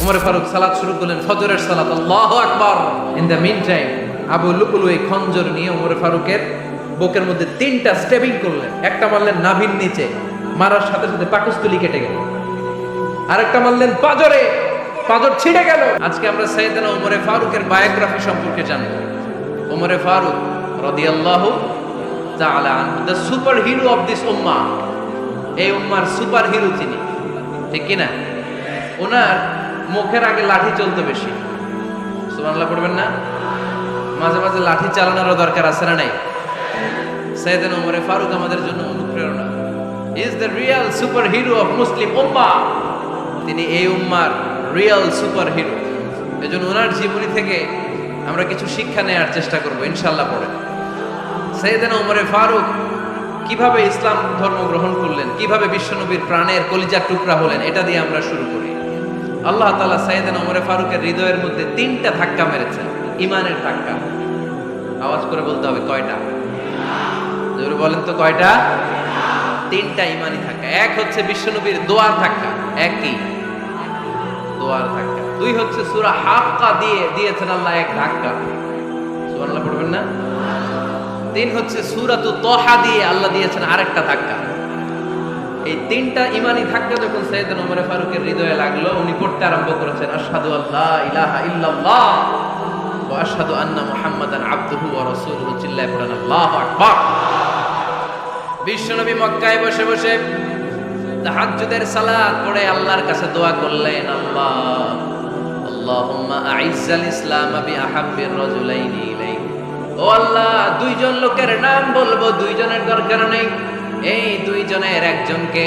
ওমর ফারুক সালাত শুরু করলেন, ফজরের সালাত, আল্লাহু আকবার। ইন দ্য মিন টাইম আবু লুকুলু এই খঞ্জর নিয়ে ওমর ফারুকের বুকের মধ্যে 3টা স্টেবিং করলেন। একটা মারলেন নাভির নিচে, মারার সাথে সাথে পাকস্থলী কেটে গেল। আরেকটা মারলেন পাজরে, পাজর ছিঁড়ে গেল। আজকে আমরা সাইয়েদনা ওমর ফারুকের বায়োগ্রাফি সম্পর্কে জানবো। ওমর ফারুক রাদিয়াল্লাহু তাআলা আনহু, the superhero of this উম্মাহ। এই উম্মার সুপার হিরো তিনি, ঠিক কি না? ওনার মুখের আগে লাঠি চলতো বেশি। সুবহানাল্লাহ পড়বেন না? মাঝে মাঝে লাঠি চালানোরও দরকার আছে না নাই? সাইয়েদনা ওমর ফারুক আমাদের জন্য অনুপ্রেরণা। Is the real superhero of Muslim উম্মাহ। তিনি এই উম্মার রিয়েল সুপার হিরো। এজন্য ওনার জীবনী থেকে আমরা কিছু শিক্ষা নেওয়ার চেষ্টা করব ইনশাআল্লাহ। পড়ে সাইয়েদনা ওমর ফারুক কিভাবে ইসলাম ধর্ম গ্রহণ করলেন, কিভাবে বিশ্বনবীর প্রাণের কলিজার টুকরা হলেন, এটা দিয়ে আমরা শুরু করি। আল্লাহ তাআলা সাইয়েদনা ওমর ফারুকের হৃদয়ের মধ্যে 3টা ধাক্কা মেরেছেন, ঈমানের ধাক্কা। আওয়াজ করে বলতে হবে কয়টা? জোরে বলেন তো কয়টা? 3টা ঈমানি ধাক্কা। এক হচ্ছে বিশ্বনবীর দোয়ার ধাক্কা, এক কি? দোয়ার ধাক্কা। 2 হচ্ছে সূরা হাক্কা দিয়েছেন আল্লাহ এক ধাক্কা, সুবহানাল্লাহ পড়বেন না? 3 হচ্ছে সূরাতু তাহা দিয়ে আল্লাহ দিয়েছেন আরেকটা ধাক্কা। এই 3টা ঈমানি ধাক্কা যখন সাইয়েদনা ওমর ফারুকের হৃদয়ে লাগলো, উনি পড়তে আরম্ভ করেছেন, আশহাদু আল্লা ইলাহা ইল্লাল্লাহ ওয়া আশহাদু আন্না মুহাম্মাদান আবদুহু ওয়া রাসূলুহু। চিল্লায়ে পড়েন আল্লাহু আকবার। বিশ্বনবী মক্কায় বসে বসে তাহাজ্জুদের সালাত পড়ে আল্লাহর কাছে দোয়া করলেন, আল্লাহুম্মা আইজ্জাল ইসলাম বিআহাব্বির রাজুলাইনি ইলাইক। ও আল্লাহ, 2জন লোকের নাম বলবো, 2জনের দরকার নেই। এই 2জনের একজনকে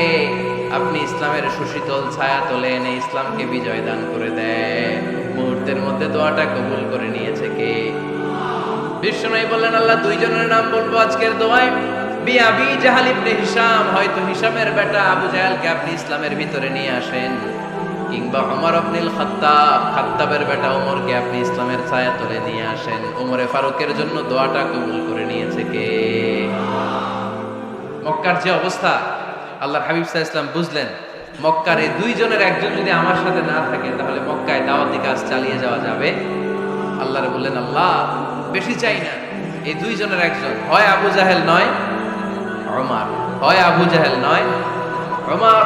আপনি ইসলামের সুশীতল ছায়া তলে এনে ইসলামকে বিজয় দান করে দেন। মুহূর্তের মধ্যে দোয়াটা কবুল করে নিয়েছে কে? বিশ্বনবী বললেন, আল্লাহ 2জনের নাম বলবো আজকের দোয়ায়। আবি জাহাল ইবনে হিশাম, হয়তো হিশামের বেটা আবু জাহেলকে আপনি ইসলামের ভিতরে নিয়ে আসেন, কিংবা ওমর ইবনুল খাত্তাব, খাত্তাবের বেটা ওমরকে আপনি ইসলামের ছায়া তলে নিয়ে আসেন। ওমর ফারুকের জন্য দোয়াটা কবুল করে নিয়েছে কে? মক্কার যে অবস্থা, আল্লাহর হাবিব সাল্লাল্লাহু আলাইহি ওয়াসাল্লাম বুঝলেন মক্কার এই 2জনের একজন যদি আমার সাথে না থাকে তাহলে মক্কায় দাওয়াতি কাজ চালিয়ে যাওয়া যাবে। আল্লাহর বললেন, আল্লাহ বেশি চাই না, এই 2জনের একজন, হয় আবু জাহেল নয় ওমর, হয় আবু জাহেল নয় ওমর।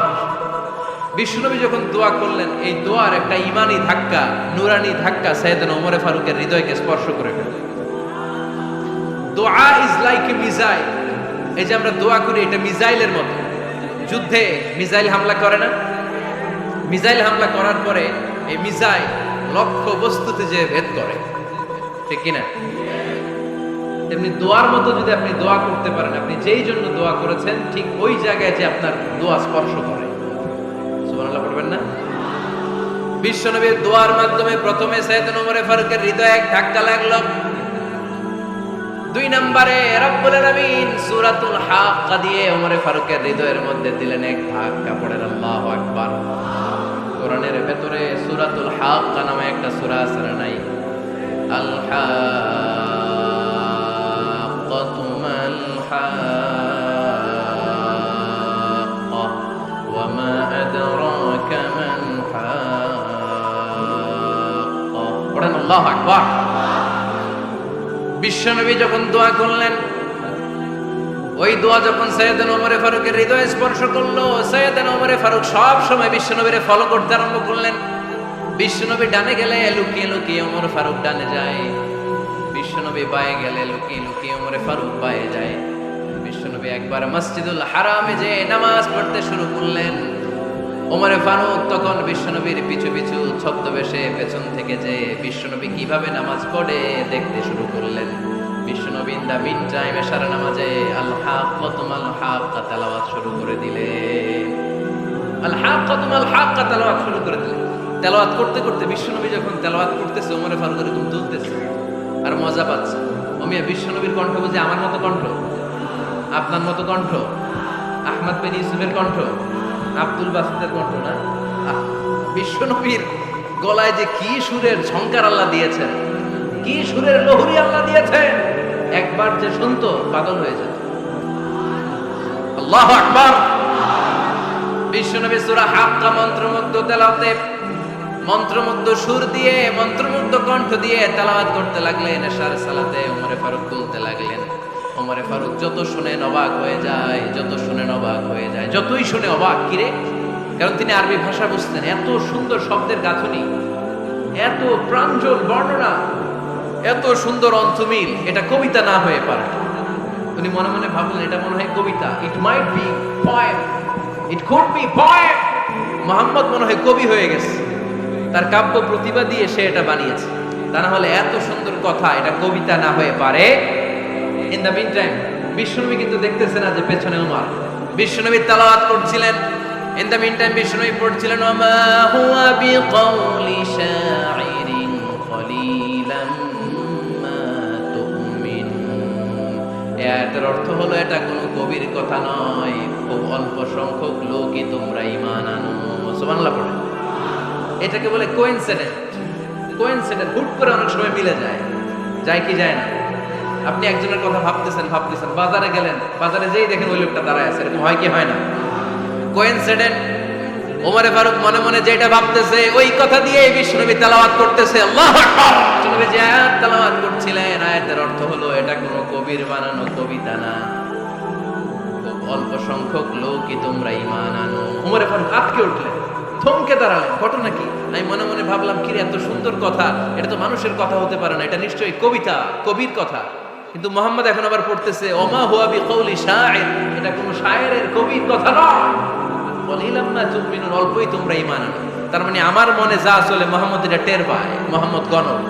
বিশ্বনবী যখন দোয়া করলেন, এই দোয়ার একটা ঈমানি ধাক্কা, নূরানি ধাক্কা সাইয়েদনা ওমর ফারুকের হৃদয়কে স্পর্শ করে ফেলল। দোয়া ইজ লাইক এ মিসাইল। এই যে আমরা দোয়া করি, এটা মিসাইলের মতো। যুদ্ধে মিসাইল হামলা করে না? মিসাইল হামলা করার পরে এই মিসাইল লক্ষ্য বস্তুতে যে ভেদ করে, ঠিক কিনা? তেমনি দোয়ার মতো যদি আপনি দোয়া করতে পারেন, আপনি যেই জন্য দোয়া করেছেন ঠিক ওই জায়গায় যে আপনার দোয়া স্পর্শ করে। সুবহানাল্লাহ পড়বেন না? বিশ্বনবীর দোয়ার মাধ্যমে প্রথমে সাইয়েদনা ওমর ফারুকের হৃদয়ে এক ধাক্কা লাগলো। 2 নম্বরে রব্বুল আলামিন সূরাতুল হাক্কা দিয়ে ওমর ফারুকের হৃদয়ের মধ্যে দিলেন এক ধাক্কা। পড়েন আল্লাহু আকবার। কোরআনের ভেতরে সূরাতুল হাক্কা নামে একটা সূরা আছে না নাই? আল হাক্কাতু মাল হাক্কা ওয়া মা আদরাকা মাল হাক্কা। পড়েন আল্লাহু আকবার। বিশ্বনবী যখন দোয়া করলেন, ওই দোয়া যখন সাইয়েদনা ওমর ফারুকের হৃদয়ে স্পর্শ করলো, সাইয়েদনা ওমর ফারুক সব সময় বিশ্বনবীরে ফলো করতে আরম্ভ করলেন। বিশ্বনবী ডানে গেলে লুকিয়ে লুকিয়ে ওমর ফারুক ডানে যায়, বিশ্বনবী বায়ে গেলে লুকিয়ে লুকিয়ে ওমর ফারুক বায়ে যায়। বিশ্বনবী একবার মসজিদুল হারামে যে নামাজ পড়তে শুরু করলেন, ওমর ফারুক তখন বিশ্বনবীর পিছু পিছু ছদ্মবেশে পেছন থেকে যে বিশ্বনবী কিভাবে নামাজ পড়ে দেখতে শুরু করলেন। বিশ্বনবী ইন দা মিন টাইম এশার নামাজে আল হাক্কাতু মাল হাক্কা তেলাওয়াত শুরু করে দিলেন। আল হাক্কাতু মাল হাক্কা তেলাওয়াত শুরু করে দিলেন। তেলাওয়াত করতে করতে বিশ্বনবী যখন তেলাওয়াত করতেছে, ওমর ফারুক এরকম দুলতেছে আর মজা পাচ্ছে। ওমিয়া বিশ্বনবীর কণ্ঠ বুঝি আমার মতো কণ্ঠ, আপনার মতো কণ্ঠ, আহমদ বিন ইউসুফের কণ্ঠ, আব্দুল বাসিতের কণ্ঠ না। বিশ্বনবীর গলায় যে কি সুরের ঝংকার আল্লাহ দিয়েছেন, কি সুরের লহরী আল্লাহ দিয়েছেন, একবার যে শুনতো পাগল হয়ে যেত। আল্লাহু আকবার। বিশ্বনবী সূরা হাক্কা মন্ত্রমুগ্ধ তেলাওয়াতে মন্ত্রমুগ্ধ সুর দিয়ে মন্ত্রমুগ্ধ কণ্ঠ দিয়ে তেলাওয়াত করতে লাগলেন এশার সালাতে। ওমরে ফারুক বলতে লাগলেন, ওমরে ফারুক যত শুনেন অবাক হয়ে যায়, যত শুনেন অবাক হয়ে যায়, যতই শুনে অবাক। কিরে? কারণ তিনি আরবি ভাষা বুঝতেন। এত সুন্দর শব্দের গাঁথনি, এত প্রাঞ্জল বর্ণনা, এত সুন্দর অন্তমিল, এটা কবিতা না হয়ে পারে। উনি মনে মনে ভাবলেন এটা মনে হয় কবিতা। It might be poem, it could be poem. Muhammad মনে হয় কবি হয়ে গেছে, তার কাব্য প্রতিভা দিয়ে সে এটা বানিয়েছে। তা না হলে এত সুন্দর কথা, এটা কবিতা না হয়ে পারে। ইন দ্য মিন টাইম বিশ্বনবী কিন্তু দেখতেছে না যে পেছনে উমর। বিশ্বনবী তেলাওয়াত করছিলেন। ইন দ্য মিন টাইম বিশ্বনবী পড়ছিলেন, ওমা হুয়া বিকাউলি শাইরিন কলিলাম মা তুমিনুন। এর অর্থ হলো এটা কোনো কবির কথা নয়, খুব অল্প সংখ্যক লোকই তোমরা ঈমান আনো। সুবহানাল্লাহ পড়ে। এটাকে বলে কোইন্সিডেন্ট। কোইন্সিডেন্ট হুট করে অনেক সময় মিলে যায়, যায় কি যায় না। আপনি একজনের কথা ভাবতেছেন, বাজারে গেলেন, বাজারে যেই দেখেন ওই লোকটা দাঁড়ায় আছে, এরকম হয় কি হয় না? কোইন্সিডেন্ট। ওমরে ফারুক মনে মনে যেটা ভাবতেছে ওই কথা দিয়ে বিশ্বনবী তেলাওয়াত করতেছে। আল্লাহু আকবার। বিশ্বনবী যে আয়াত তেলাওয়াত করছিলেন, আয়াতের অর্থ হলো এটা কোনো কবির বানানো কবিতা না, খুব অল্প সংখ্যক লোকই তোমরা ঈমান আনো। ওমরে ফারুক আটকে উঠলেন, থমকে দাঁড়ালেন। ঘটনা কি? আমি মনে মনে ভাবলাম, কি রে এত সুন্দর কথা, এটা তো মানুষের কথা হতে পারে না, এটা নিশ্চয়ই কবিতা, কবির কথা। কিন্তু মুহাম্মদ এখন আবার পড়তেছে, ওমা হুয়া বিকাউলি শাইর, এটা কোনো শায়েরের কবির কথা নয়। কলিলাম মা তুমিনুন, অল্পই তোমরা ঈমান আনো। তার মানে আমার মনে যা চলে মুহাম্মদ এটা টের পায়। মুহাম্মদ গণক।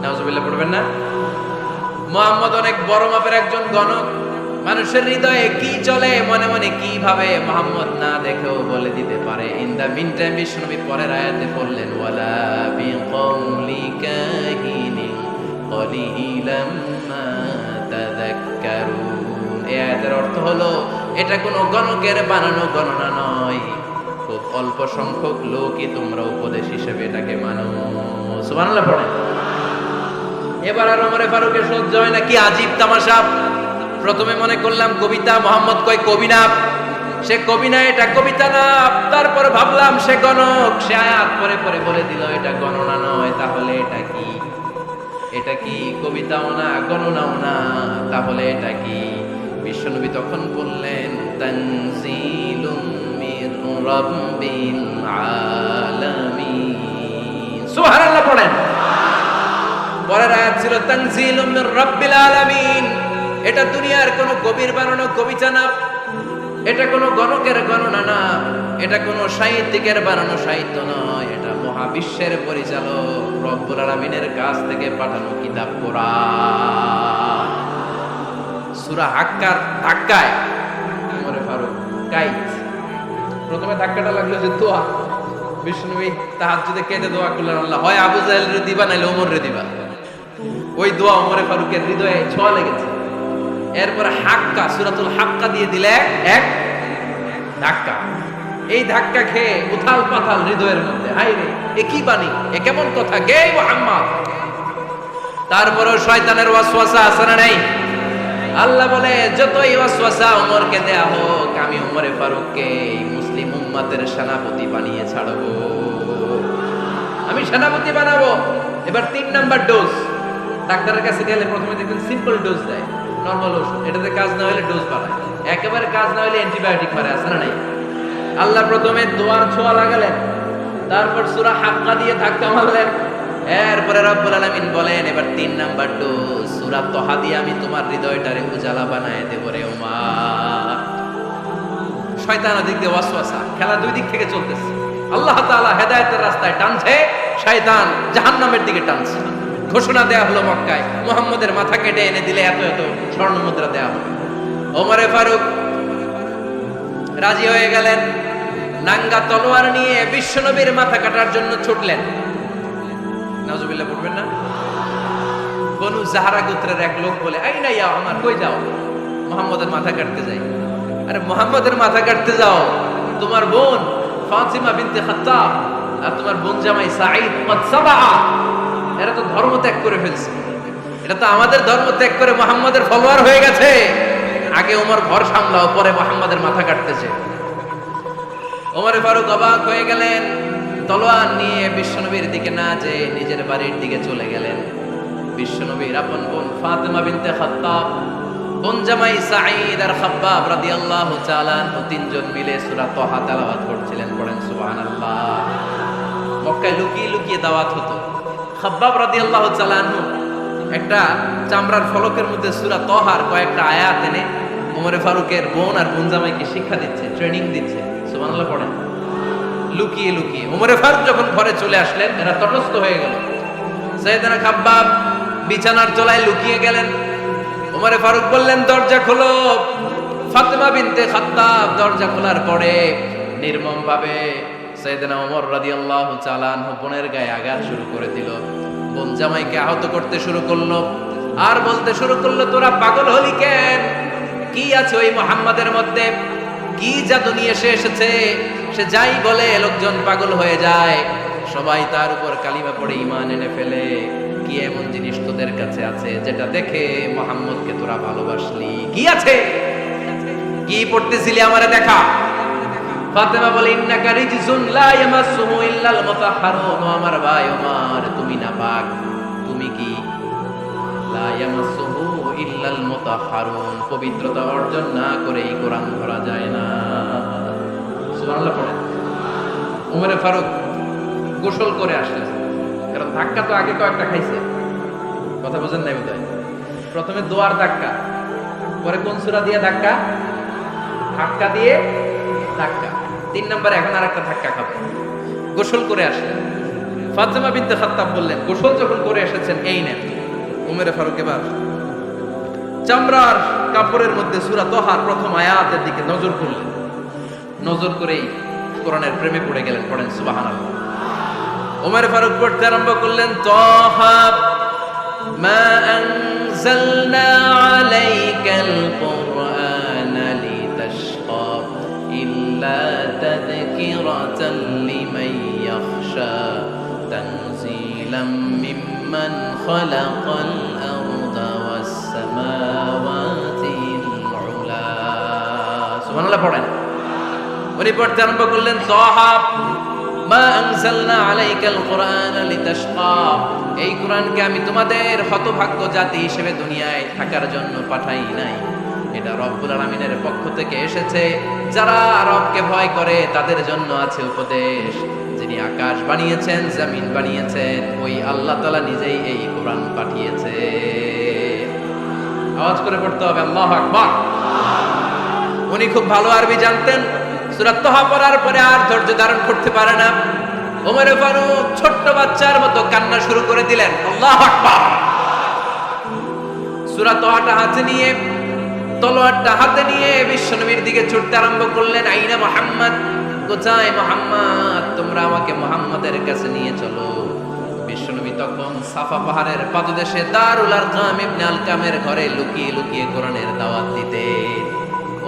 নাউজুবিল্লাহ পড়বেন না? মুহাম্মদ অনেক বড় মাপের একজন গণক। মানুষের হৃদয়ে কি চলে, মনে মনে কি ভাবে, মুহাম্মদ না দেখেও বলে দিতে পারে। ইন দ্য মিন টাইম বিশ্বনবী পরের আয়াতে বললেন, ওয়ালা বিকাউলি কাহিনিন কলিলাম মা তাযাক্কারুন। এই আয়াতের অর্থ হলো এটা কোনো গণকের বানানো গণনা নয়, খুব অল্প সংখ্যক লোকই তোমরা উপদেশ হিসেবে এটাকে মানো। সুবহানাল্লাহ পড়েন। এবার আর ওমরে ফারুকের সহ্য হয় না, কি আজীব তামাশা। প্রথমে মনে করলাম কবিতা, মোহাম্মদ কয় কবি না, সে কবি না, এটা কবিতা না। তারপর ভাবলাম সে গণক, সে আয়াত পরে পরে বলে দিল এটা গণনা নয়, তাহলে এটা কি? এটা কি কবিতাও না, গণনাও না, তাহলে এটা কি? বিশ্বনবী তখন বললেন, তানজিলুম মির রাব্বিল আলামিন। সুবহানাল্লাহ পড়েন। পরের আয়াত ছিল তানজিলুম মির রাব্বিল আলামিন। এটা দুনিয়ার কোনো কবির বানানো কবিতা না, এটা কোনো গণকের গণনা না, এটা কোনো সাহিত্যিকের বানানো সাহিত্য নয়, এটা মহাবিশ্বের পরিচালক রব্বুল আলামিনের কাছ থেকে পাঠানো কিতাব কোরআন। সূরা হাক্কার ধাক্কায় ওমরে ফারুক কাইত। প্রথমে ধাক্কাটা লাগলো যে দোয়া। বিষ্ণুবী তাহাজ্জুদে কেঁদে দোয়া করলেন, আল্লাহ হয় আবু জাহেল রে দিবা নাইলে ওমর রে দিবা। ওই দোয়া ওমরে ফারুকের হৃদয়ে ছোঁয়া লেগেছে। এরপরে হাক্কা, সূরাতুল হাক্কা দিয়ে দিলে এক ধাক্কা। এই ধাক্কা খেয়ে উথাল পাথাল হৃদয়ের মধ্যে, হাই রে এ কি বাণী, এ কেমন কথা, কে মুহাম্মদ? তারপরেও শয়তানের ওয়াসওয়াসা আছে না নাই? আল্লাহ বলে যতই ওয়াসওয়াসা ওমরকে দেয়া হোক, আমি ওমরে ফারুককে মুসলিম উম্মতের সেনাপতি বানিয়ে ছাড়বো, আমি সেনাপতি বানাবো। এবার 3 নাম্বার ডোজ। ডাক্তারের কাছে গেলে প্রথমে দেখবেন সিম্পল ডোজ দেয়, নরমাল ওষুধ, এটাতে কাজ না হলে ডোজ বাড়ায়, একেবারে কাজ না হলে অ্যান্টিবায়োটিক মারে, আছে না নাই? আল্লাহ প্রথমে দোয়ার ছোঁয়া লাগালেন, তারপর সূরা হাক্কা দিয়ে ধাক্কা মারলেন, এরপরে রব্বুল আলামিন বলেন এবার 3 নাম্বার ডোজ সূরা তোহা দিয়ে আমি তোমার হৃদয়টারে উজালা বানায় দেব রে ওমর। শয়তান ওদিক দিয়ে ওয়াসওয়াসা, খেলা দুই দিক থেকে চলতেছে। আল্লাহ তাআলা হেদায়েতের রাস্তায় টানছে, শয়তান জাহান্নামের দিকে টানছে। ঘোষণা দেয়া হলো মক্কায়, মুহাম্মদের মাথা কেটে এনে দিলে এত এত স্বর্ণ মুদ্রা দেয়া হবে। ওমরে ফারুক রাজি হয়ে গেলেন, নাঙ্গা তলোয়ার নিয়ে বিশ্বনবীর মাথা কাটার জন্য ছুটলেন। নাউজুবিল্লাহ পড়বেন না? বনু জাহরা গোত্রের এক লোক বলে, আইনা ইয়া ওমর, কই যাও? মুহাম্মদের মাথা কাটতে যাই। আরে মুহাম্মদের মাথা কাটতে যাও, তোমার বোন ফাতিমা বিনতে খাত্তাব আর তোমার বোন জামাই সাঈদ কদ সাবা, এরা তো ধর্ম ত্যাগ করে ফেলছে, এটা তো আমাদের ধর্ম ত্যাগ করে মুহাম্মদের ফলোয়ার হয়ে গেছে। আগে ওমর ঘর সামলাও, পরে মুহাম্মদের মাথা কাটতেছে। ওমরে ফারুক অবাক হয়ে গেলেন, তলোয়ার নিয়ে বিশ্বনবীর দিকে না যে নিজের বাড়ির দিকে চলে গেলেন। বিশ্বনবীর আপন বোন ফাতেমা বিনতে খাত্তাব, বোন জামাই সাঈদ আর খাব্বাব রাদিয়াল্লাহু তাআলা আনহু তিনজন মিলে সূরা তাহা তেলাওয়াত করছিলেন। পড়েন সুবহানাল্লাহ। মক্কায় লুকিয়ে লুকিয়ে দাওয়াত হতো। খাব্বাব রাদিয়াল্লাহু তাআলা আনহু একটা চামড়ার ফলকের মধ্যে সূরা তাহার কয়েকটা আয়াত এনে ওমর ফারুকের বোন আর বোন জামাইকে শিক্ষা দিচ্ছে, ট্রেনিং দিচ্ছে। সুবহানাল্লাহ পড়েন। লুকিয়ে লুকিয়ে ওমর ফারুক যখন ঘরে চলে আসলেন, এরা তটস্থ হয়ে গেল। সাইয়েদনা খাব্বাব বিছানার তলায় লুকিয়ে গেলেন। ওমর ফারুক বললেন, দরজা খোলো। ফাতেমা বিনতে খাত্তাব দরজা খোলার পরে নির্মম ভাবে সাইয়েদনা ওমর রাদিয়াল্লাহু তাআলা আনহু বোনের গায়ে আঘাত শুরু করে দিল। বোন জামাইকে আহত করতে শুরু করলো আর বলতে শুরু করলো, তোরা পাগল হলি কেন? কি আছে ওই মুহাম্মাদের মধ্যে? কি জাদু নিয়ে সে এসেছে? সে যাই বলে লোকজন পাগল হয়ে যায়, সবাই তার উপর কালিমা পড়ে ঈমান এনে ফেলে। কি এমন জিনিস তোদের কাছে আছে যেটা দেখে মুহাম্মদকে তোরা ভালোবাসলি? কি আছে? কি পড়তেছিলি আমারে দেখা। ফাতেমা বলে, ইন্নাকা রিজসুন লা ইয়ামাসসুহু ইল্লাল মুতাহহারুন। আমার ভাই ওমর, তুমি নাপাক। তুমি কি? লা ইয়ামাসসুহু ইল্লাল মুতাহহারুন, পবিত্রতা অর্জন না করে এই কোরআন ধরা যায় না। সুবহানাল্লাহ পড়েন। ওমর ফারুক গোসল করে আসলেন, কারণ ধাক্কা তো আগে কয়েকটা খাইছে। কথা বুঝেন নাই বোধহয়? প্রথমে দোয়ার ধাক্কা, পরে কোন সূরা দিয়ে ধাক্কা? ধাক্কা দিয়ে ধাক্কা। 3 নম্বরে এখন আরেকটা ধাক্কা খাবে। গোসল করে আসলেন। ফাতেমা বিনতে খাত্তাব বললেন, গোসল যখন করে এসেছেন, এই নেন। ওমর ফারুক এবার চামড়ার কাপড়ের মধ্যে সূরা তাহার প্রথম আয়াতের দিকে নজর করলেন। নজর করেই কোরআনের প্রেমে পড়ে গেলেন। পড়েন সুবহানাল্লাহ। ওমর ফারুক পড়তে আরম্ভ করলেন, তাহা মা আনজালনা আলাইকাল কুরআনা লিতাশকা ইল্লা তাযকিরাতাল লিমান ইয়াখশা তানজিলাম মিম্মান খালাকাল আরদা ওয়াস সামাওয়াতিল উলা। সুবহানাল্লাহ পড়েন। উনি পড়তে আরম্ভ করলেন, তাহা মা আনজালনা আলাইকাল কুরআনা লিতাশকা, এই কোরআনকে আমি তোমাদের হতভাগ্য জাতি হিসেবে দুনিয়ায় থাকার জন্য পাঠাই নাই। এটা রব্বুল আলামিনের পক্ষ থেকে এসেছে। যারা রবকে ভয় করে তাদের জন্য আছে উপদেশ। যিনি আকাশ বানিয়েছেন, জমিন বানিয়েছেন, ওই আল্লাহ তাআলা নিজেই এই কোরআন পাঠিয়েছে। আওয়াজ করে পড়তে হবে আল্লাহু আকবার। উনি খুব ভালো আরবি জানতেন। সূরা তাহা পড়ার পরে আর ধৈর্য ধারণ করতে পারে না। ওমর ফারুক ছোট্ট বাচ্চার মতো কান্না শুরু করে দিলেন। আল্লাহু আকবার। সূরা তাহাটা হাতে নিয়ে, তলোয়ারটা হাতে নিয়ে বিশ্বনবীর দিকে ছুটতে আরম্ভ করলেন। আইনা মুহাম্মদ, কোথায় মুহাম্মদ? তোমরা আমাকে মুহাম্মদের কাছে নিয়ে চলো। বিশ্বনবী তখন সাফা পাহাড়ের পাদদেশে দারুল আরকাম ইবনে আলকামের ঘরে লুকিয়ে লুকিয়ে কোরআনের দাওয়াত দিতেন।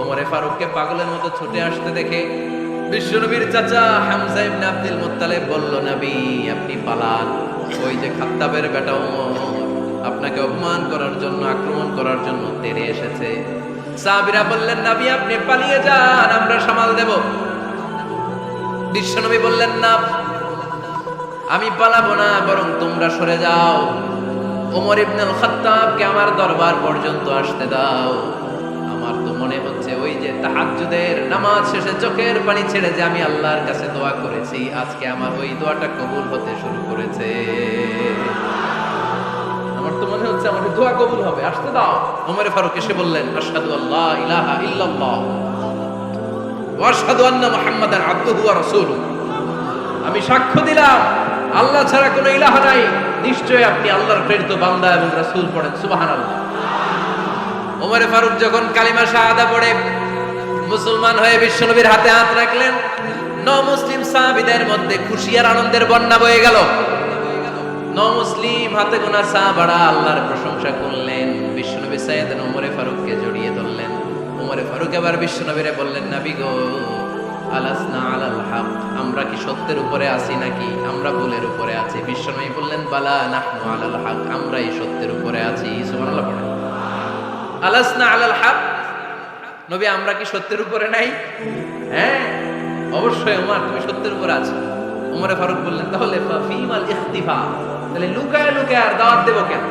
ওমর ফারুককে পাগলের মতো ছুটে আসতে দেখে বিশ্বনবীর চাচা হামজা ইবনে আব্দুল মুত্তালিব বলল, নবী আপনি পালান। ওই যে খাত্তাবের বেটা ওমর আপনাকে অপমান করার জন্য, আক্রমণ করার জন্য তেড়ে এসেছে। সাহাবীরা বললেন, নবী আপনি পালিয়ে যান, আমরা সামাল দেব। বিশ্বনবী বললেন, না আমি পালাবো না, বরং তোমরা সরে যাও। ওমর ইবনে আল খাত্তাবকে আমার দরবার পর্যন্ত আসতে দাও। আমার তো মনে হচ্ছে ওই যে তাহাজ্জুদের নামাজ শেষে চোখের পানি ছেড়ে যে আমি আল্লাহর কাছে দোয়া করেছি, আজকে আমার ওই দোয়াটা কবুল হতে শুরু করেছে। আমার তো মনে হচ্ছে আমার দোয়া কবুল হবে, আসতে দাও। ওমর ফারুক এসে বললেন, আশহাদু আল্লা ইলাহা ইল্লাল্লাহ ওয়া আশহাদু আন্না মুহাম্মাদান আবদুহু ওয়া রাসূলুহু, আমি সাক্ষ্য দিলাম আল্লাহ ছাড়া কোনো ইলাহ নাই, নিশ্চয়ই আপনি আল্লাহর প্রেরিত বান্দা এবং রাসূল। পড়েন সুবহানাল্লাহ। ওমর ফারুক যখন কালিমা শাহাদা পড়ে মুসলমান হয়ে বিশ্বনবীর হাতে হাত রাখলেন, নমুসলিম সাহাবীদের মধ্যে খুশি আর আনন্দের বন্যা বয়ে গেল। নমুসলিম হাতে গোনা সাহাবারা আল্লাহর প্রশংসা করলেন। বিশ্বনবী সাইয়েদনা ওমর ফারুককে জড়িয়ে ধরলেন। ওমর ফারুক এবার বিশ্বনবীরে বললেন, নবী গো, আলাসনা আলাল হক, আমরা কি সত্যের উপরে আছি নাকি আমরা ভুলের উপরে আছি? বিশ্বনবী বললেন, বালা নাহনু আলাল হক, আমরাই সত্যের উপরে আছি। সুবহানাল্লাহ পড়েন। আলাসনা আলাল হক, নবী আমরা কি সত্যের উপরে নাই? হ্যাঁ অবশ্যই ওমর, তুমি সত্যের উপরে আছো। ওমরে ফারুক বললেন, তাহলে ফাফিমাল ইখতিফা, তাহলে লুকায় লুকায় আর দাওয়াত দেব কেন?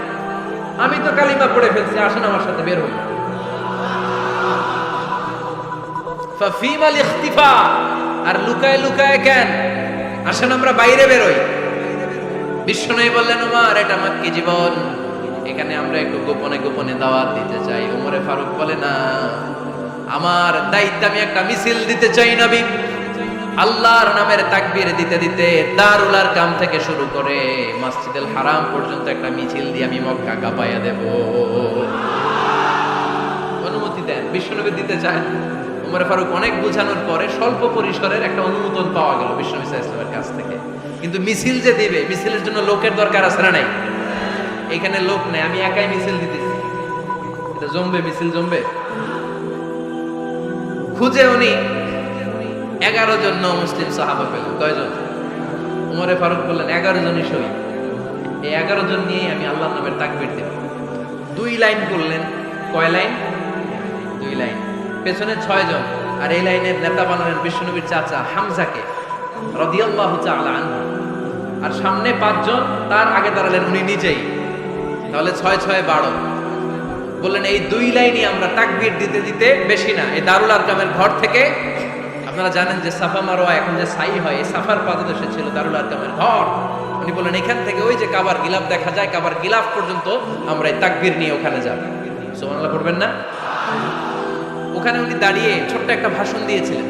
আমি তো কালিমা পড়ে ফেলছি, আসেন আমার সাথে বের হই। ফাফিমাল ইখতিফা, আর লুকায় লুকায় কেন? আসেন আমরা বাইরে বের হই। বিশ্বনবী বললেন, ওমর এটা মাক্কি জীবন, এখানে আমরা একটু গোপনে গোপনে দাওয়াত দিতে চাই। ওমরে ফারুক বলে, না, আমার দায়িত্ব, আমি একটা মিছিল দিতে চাই নবী। আল্লাহর নামের তাকবীর দিতে দিতে দারুল আরকাম থেকে শুরু করে মসজিদুল হারাম পর্যন্ত একটা মিছিল দিয়ে আমি মক্কা কাঁপাইয়া দেব। অনুমতি দেন, বিশ্বনবী দিতে চায়। ওমর ফারুক অনেক বোঝানোর পরে স্বল্প পরিসরের একটা অনুমোদন পাওয়া গেল বিশ্বনবী সাল্লাল্লাহু আলাইহি ওয়াসাল্লামের কাছ থেকে। কিন্তু মিছিল যে দিবে, মিছিলের জন্য লোকের দরকার আছে না নাই? এখানে লোক নেই, আমি একাই মিছিল দিতেছি। এটা জমবে, মিছিল জমবে। খুঁজে উনি 11 জন মুসলিম সাহাবা পেলেন। কয়জন? ওমরে ফারুক বললেন 11 জনই সই। এই 11 জন নিয়ে আমি আল্লাহর নামের তাকবীর দেব। 2 লাইন করলেন। কয় লাইন? 2 লাইন। পেছনে 6 জন, আর এই লাইনের নেতা বানালেন বিশ্বনবীর চাচা হামজাকে রাদিয়াল্লাহু তাআলা আনহু। আর সামনে 5 জন, তার আগে দাঁড়ালেন উনি নিজেই। তাহলে 6 6 12। বললেন এই 2 লাইনই আমরা তাকবীর দিতে দিতে, বেশি না, এই দারুল আরকামের ঘর থেকে, আপনারা জানেন যে সাফা মারওয়া এখন যে সাই হয়, এই সাফার পাদদেশে ছিল দারুল আরকামের ঘর। উনি বললেন এখান থেকে ওই যে কাবার গিলাফ দেখা যায়, কাবার গিলাফ পর্যন্ত আমরা এই তাকবীর নিয়ে ওখানে যাব। সুবহানাল্লাহ পড়বেন না? ওখানে উনি দাঁড়িয়ে ছোট্ট একটা ভাষণ দিয়েছিলেন।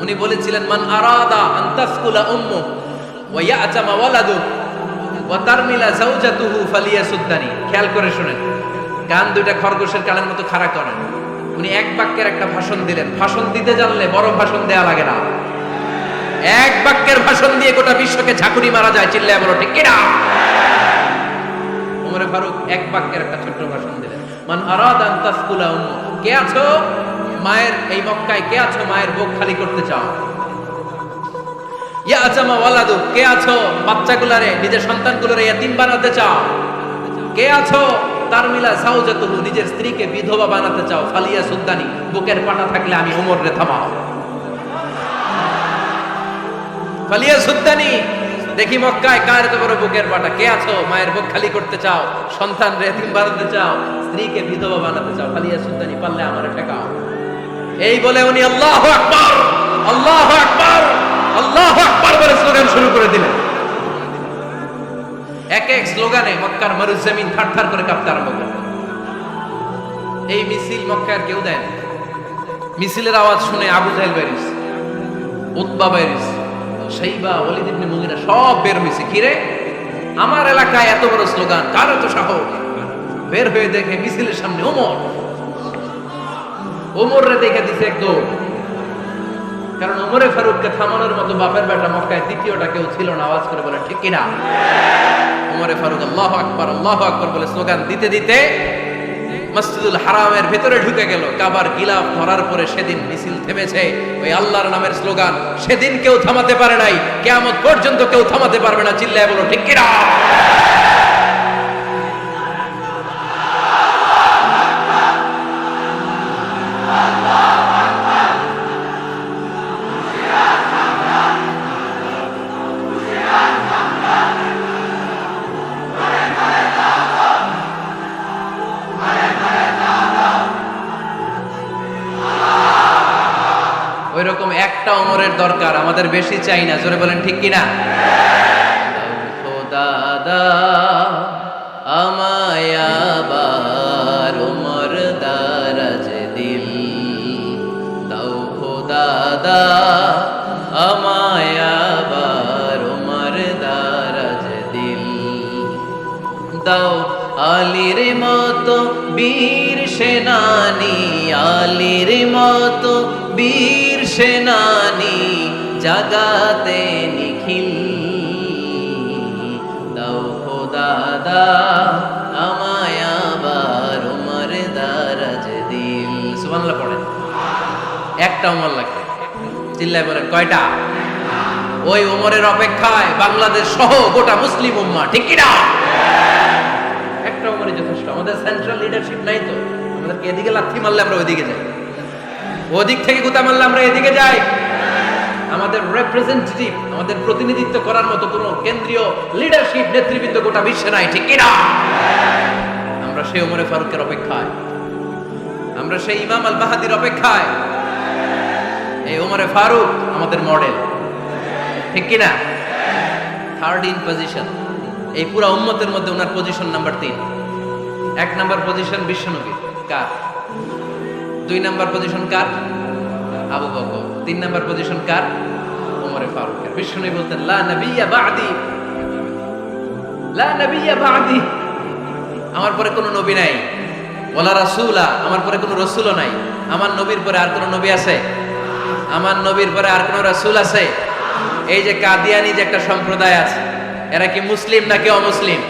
উনি বলেছিলেন, মান আরাদা আন তাসকুলা উম্মু ওয়া ইয়াতামা ওয়ালাদু ওয়া তারমিলা যাওজাতুহু ফালিয়াসুদ্দানি। খেয়াল করে শুনেন, কান দুইটা খরগোশের কানের মতো খাড়া করেন। উনি এক বাক্যের একটা ভাষণ দিলেন। ভাষণ দিতে জানলে বড় ভাষণ দেয়া লাগে না। এক বাক্যের ভাষণ দিয়ে গোটা বিশ্বকে ঝাঁকুনি মারা যায়। চিল্লায় বলো ঠিক কিনা? ওমরে ফারুক এক বাক্যের একটা ছোট্ট ভাষণ দিলেন। মান আরাদা আন তাসকুলা উম্মু, কে আছো মায়ের এই মক্কায়, কে আছো মায়ের বুক খালি করতে চাও? ইয়াতামা ওয়ালাদু, কে আছো বাচ্চাগুলারে, নিজের সন্তানগুলোরে ইয়াতিম বানাতে চাও? কে আছো তারমিলা যাওজাতুহু, নিজের স্ত্রীকে বিধবা বানাতে চাও? ফালিয়াসুদ্দানি, বুকের পাটা থাকলে আমি ওমর রে থামাও। ফালিয়াসুদ্দানি, দেখি মক্কায় কার এত বড় বুকের পাটা। কে আছো মায়ের বুক খালি করতে চাও, সন্তান রে এতিম বানাতে চাও, স্ত্রীকে বিধবা বানাতে চাও? ফালিয়াসুদ্দানি, পারলে আমারে ঠেকাও। এই বলে উনি আল্লাহু আকবার, আল্লাহু আকবার, আল্লাহু আকবার বলে স্লোগান শুরু করে দিলেন। এক এক স্লোগানে মক্কার মরুজমিন থারথার করে কাঁপতে আরম্ভ করল। এই মিছিল মক্কার কেউ দেয় না। মিছিলের আওয়াজ শুনে আবু জাহেল বাইরিস, উতবা বাইরিস, শাইবা, ওয়ালিদ ইবনে মুগিরা সব বের হয়েছে। কিরে, আমার এলাকায় এত বড় স্লোগান, কার এত সাহস? বের হয়ে দেখে মিছিলের সামনে ওমর। ওমর রে দেখে দিছে একদম। কারণ ওমরে ফারুককে থামানোর মতো বাপের বেটা মক্কায় দ্বিতীয়টা কেউ ছিল না। আওয়াজ করে বলে ঠিক কিনা? ওমরে ফারুক আল্লাহু আকবার, আল্লাহু আকবার বলে স্লোগান দিতে দিতে মসজিদুল হারামের ভিতরে ঢুকে গেল। কাবার গিলাফ ধরার পরে সেদিন মিছিল থেমেছে। ওই আল্লাহর নামের স্লোগান সেদিন কেউ থামাতে পারে নাই, কিয়ামত পর্যন্ত কেউ থামাতে পারবে না। চিল্লায় বলো ঠিক কিনা? ওইরকম একটা ওমরের দরকার, আমাদের বেশি চাই না। জোরে বলেন ঠিক কিনা? দাদা আমায় আবার ওমর দারাজ দিল দাও, খোদাদা আমায় আবার ওমর দারাজ দিল দাও। আলীর মতো বীর সেনানী, আলীর মতো বীর সেনানী জাগাতে নিখিল দাও, খোদাদা আমায় আবার ওমর দারাজ দিল। সুবহানাল্লাহ পড়েন। একটা ওমর লাগবে। চিল্লায় বলেন কয়টা? ওই ওমরের অপেক্ষায় বাংলাদেশ সহ গোটা মুসলিম উম্মাহ, ঠিক কিনা? একটা ওমরই যথেষ্ট। আমাদের সেন্ট্রাল লিডারশিপ নাই তো, আমাদেরকে এদিকে লাথি মারলে আমরা ওইদিকে যাই, ওদিক থেকে গুতা মারলে আমরা এদিকে যাই। আমাদের রিপ্রেজেন্টেটিভ, আমাদের প্রতিনিধিত্ব করার মতো কোনো কেন্দ্রীয় লিডারশিপ নেতৃবৃন্দ গোটা বিশ্বে নাই, ঠিক কিনা? আমরা সেই ওমরে ফারুকের অপেক্ষায়, আমরা সেই ইমাম আল মাহদির অপেক্ষায়। এই ওমরে ফারুক আমাদের মডেল, ঠিক কিনা? থার্ড ইন পজিশন এই পুরা উম্মতের মধ্যে ওনার পজিশন নাম্বার 3। 1 নাম্বার পজিশন বিশ্বনবীর, কার? 2 নাম্বার পজিশন কার? আবু বকর। 3 নাম্বার পজিশন কার? ওমরে ফারুকের। বিশ্বনবী বলতেন লা নবিয়্যা বা'দি, লা নবিয়্যা বা'দি, আমার পরে কোনো নবী নাই। ওয়ালা রাসূলা, আমার পরে কোনো রাসূলও নাই। আমার নবীর পরে আর কোনো নবী আছে? আমার নবীর পরে আর কোনো রাসূল আছে? এই যে কাদিয়ানি যে একটা সম্প্রদায় আছে, এরা কি মুসলিম নাকি অমুসলিম?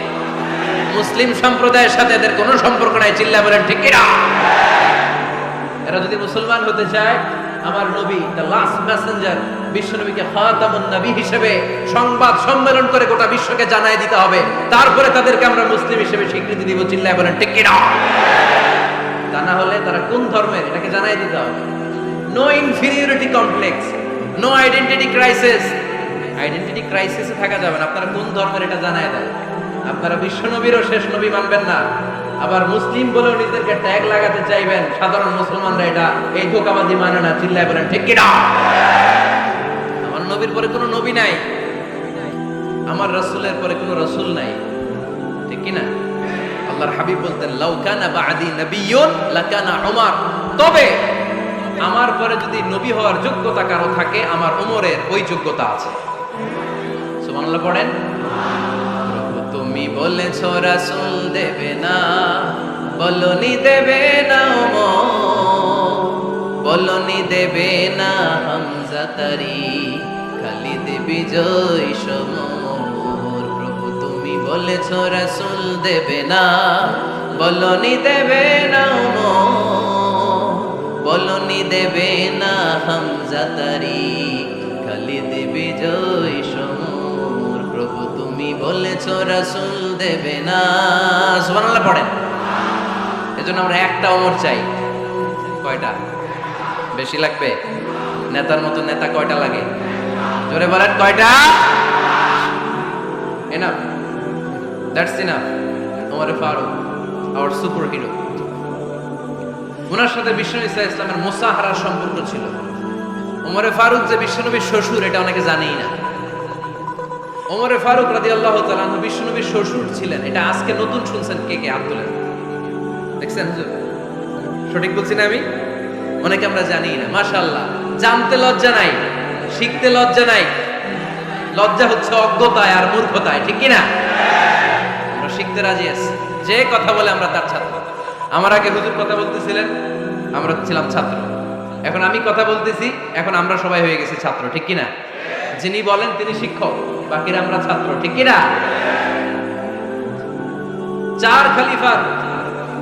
মুসলিম সম্প্রদায়ের সাথে এদের কোনো সম্পর্ক নাই, চিল্লা বলেন ঠিক কিনা? এরা যদি মুসলমান হতে চায়, আমার নবী দ্য লাস্ট মেসেঞ্জার বিশ্ব নবীকে খাতামুন নবী হিসেবে সংবাদ সম্মেলন করে গোটা বিশ্বকে জানাই দিতে হবে, তারপরে তাদেরকে আমরা মুসলিম হিসেবে স্বীকৃতি দিব, চিল্লা বলেন ঠিক কিনা? তা না হলে তারা কোন ধর্মের এটাকে জানাই দিতে হবে। No inferiority complex, no identity crisis. Identity ক্রাইসিসে থাকা যাবে না, আপনারা কোন ধর্মের এটা জানায় দেন। আপনারা বিশ্ব নবীরও শেষ নবী মানবেন না, আবার মুসলিম বলেও নিজেদেরকে ট্যাগ লাগাতে চাইবেন। সাধারণ মুসলমানরা এটা এই ধোঁকাবাজি মানে না, চিল্লায় বলেন ঠিক কিনা? আমার নবীর পরে কোনো নবী নাই, আমার রাসূলের পরে কোনো রাসূল নাই, ঠিক কিনা? আল্লাহর হাবিব বলতেন লাউ কানা বা'দি নাবিয়্যুন লাকানা উমর, তবে আমার পরে যদি নবী হওয়ার যোগ্যতা কারো থাকে, আমার ওমরের ওই যোগ্যতা আছে। সুবহানাল্লাহ পড়েন। প্রভু তুমি বলেছো রাসূল দেবে না, বলনি দেবে না ওমর, বলনি দেবে না হামজা তারি, খালিদ বিজয় সমর। প্রভু তুমি বলেছো রাসূল দেবে না, বলনি দেবে না ওমর, বলনি দেবে না হামজা তারি, খালিদ বিজয় সমর। প্রভু তুমি বলেছো রাসূল দেবে না। সুবহানাল্লাহ পড়েন। এজন্য আমরা একটা ওমর চাই। কয়টা? বেশি লাগবে? নেতার মতো নেতা কয়টা লাগে? জোরে বলেন কয়টা? Enough, that's enough. Omar Farooq our superhero. ওনার সাথে বিশ্বনবী সাল্লাল্লাহু আলাইহি ওয়াসাল্লামের মুসাহারার সম্পর্ক ছিল। ওমরে ফারুক যে বিশ্বনবীর শ্বশুর, এটা অনেকে জানেই না। ওমরে ফারুক রাদিয়াল্লাহু তাআলা আনহু বিশ্বনবীর শ্বশুর ছিলেন, এটা আজকে নতুন শুনছেন। কে কে হাত তোলেন? দেখছেন হুজুর? সঠিক বলছি না আমি? অনেকে আমরা জানি না। মাশাআল্লাহ, জানতে লজ্জা নাই, শিখতে লজ্জা নাই। লজ্জা হচ্ছে অজ্ঞতায় আর মূর্খতায়, ঠিক কি না? আমরা শিখতে রাজি আছি। যে কথা বলে আমরা তার ছাত্র। আমার আগে হুজুর কথা বলতেছিলেন, আমরা ছিলাম ছাত্র। এখন আমি কথা বলতেছি, এখন আমরা সবাই হয়ে গেছি ছাত্র, ঠিক কি না? যিনি বলেন তিনি শিক্ষক, বাকিরা আমরা ছাত্র, ঠিক কি না? 4 খলিফার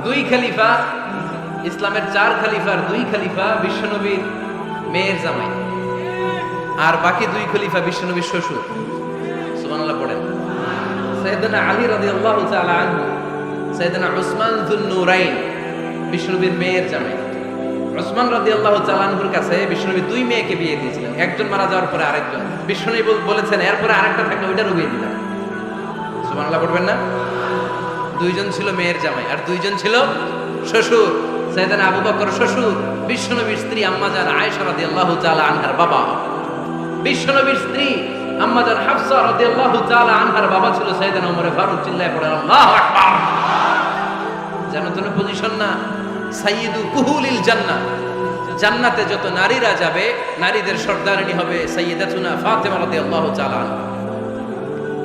2 খলিফা, ইসলামের 4 খলিফার 2 খলিফা বিশ্বনবীর মেয়ের জামাই, আর বাকি 2 খলিফা বিশ্বনবীর শ্বশুর। সুবহানাল্লাহ পড়েন। সাইয়েদনা আলী রাদিয়াল্লাহু তাআলা আনহু, সাইয়েদনা উসমান যুন নূরাইন বিশ্বনবীর মেয়ের জামাই। উসমান রাদিয়াল্লাহু তাআলা আনহুর কাছে বিশ্বনবী 2 মেয়েকে বিয়ে দিয়েছিলেন। একজন মারা যাওয়ার পরে আরেকজন। বিশ্বনবী বলেছেন এরপরে আরেকটা থাকলে ওইটারও বিয়ে দিলাম। সুবহানাল্লাহ পড়বেন না? 2 জন ছিল মেয়ের জামাই আর 2 জন ছিল শ্বশুর। সাইয়েদনা আবু বকর শ্বশুর, বিশ্বনবীর স্ত্রী আম্মাজান আয়েশা রাদিয়াল্লাহু তাআলা আনহার বাবা। বিশ্বনবীর স্ত্রী আম্মাজান হাফসা রাদিয়াল্লাহু তাআলা আনহার বাবা ছিল সাইয়েদনা ওমর ফারুক। চিল্লায়ে পড়েন আল্লাহু আকবার। জানো তো পজিশন না? সাইয়্যিদু কুহুলিল জান্নাহ, জান্নাতে যত নারীরা যাবে, নারীদের সর্দারিনী হবে সাইয়্যিদাতুনা ফাতেমা রাদিয়াল্লাহু তাআলা আনহা।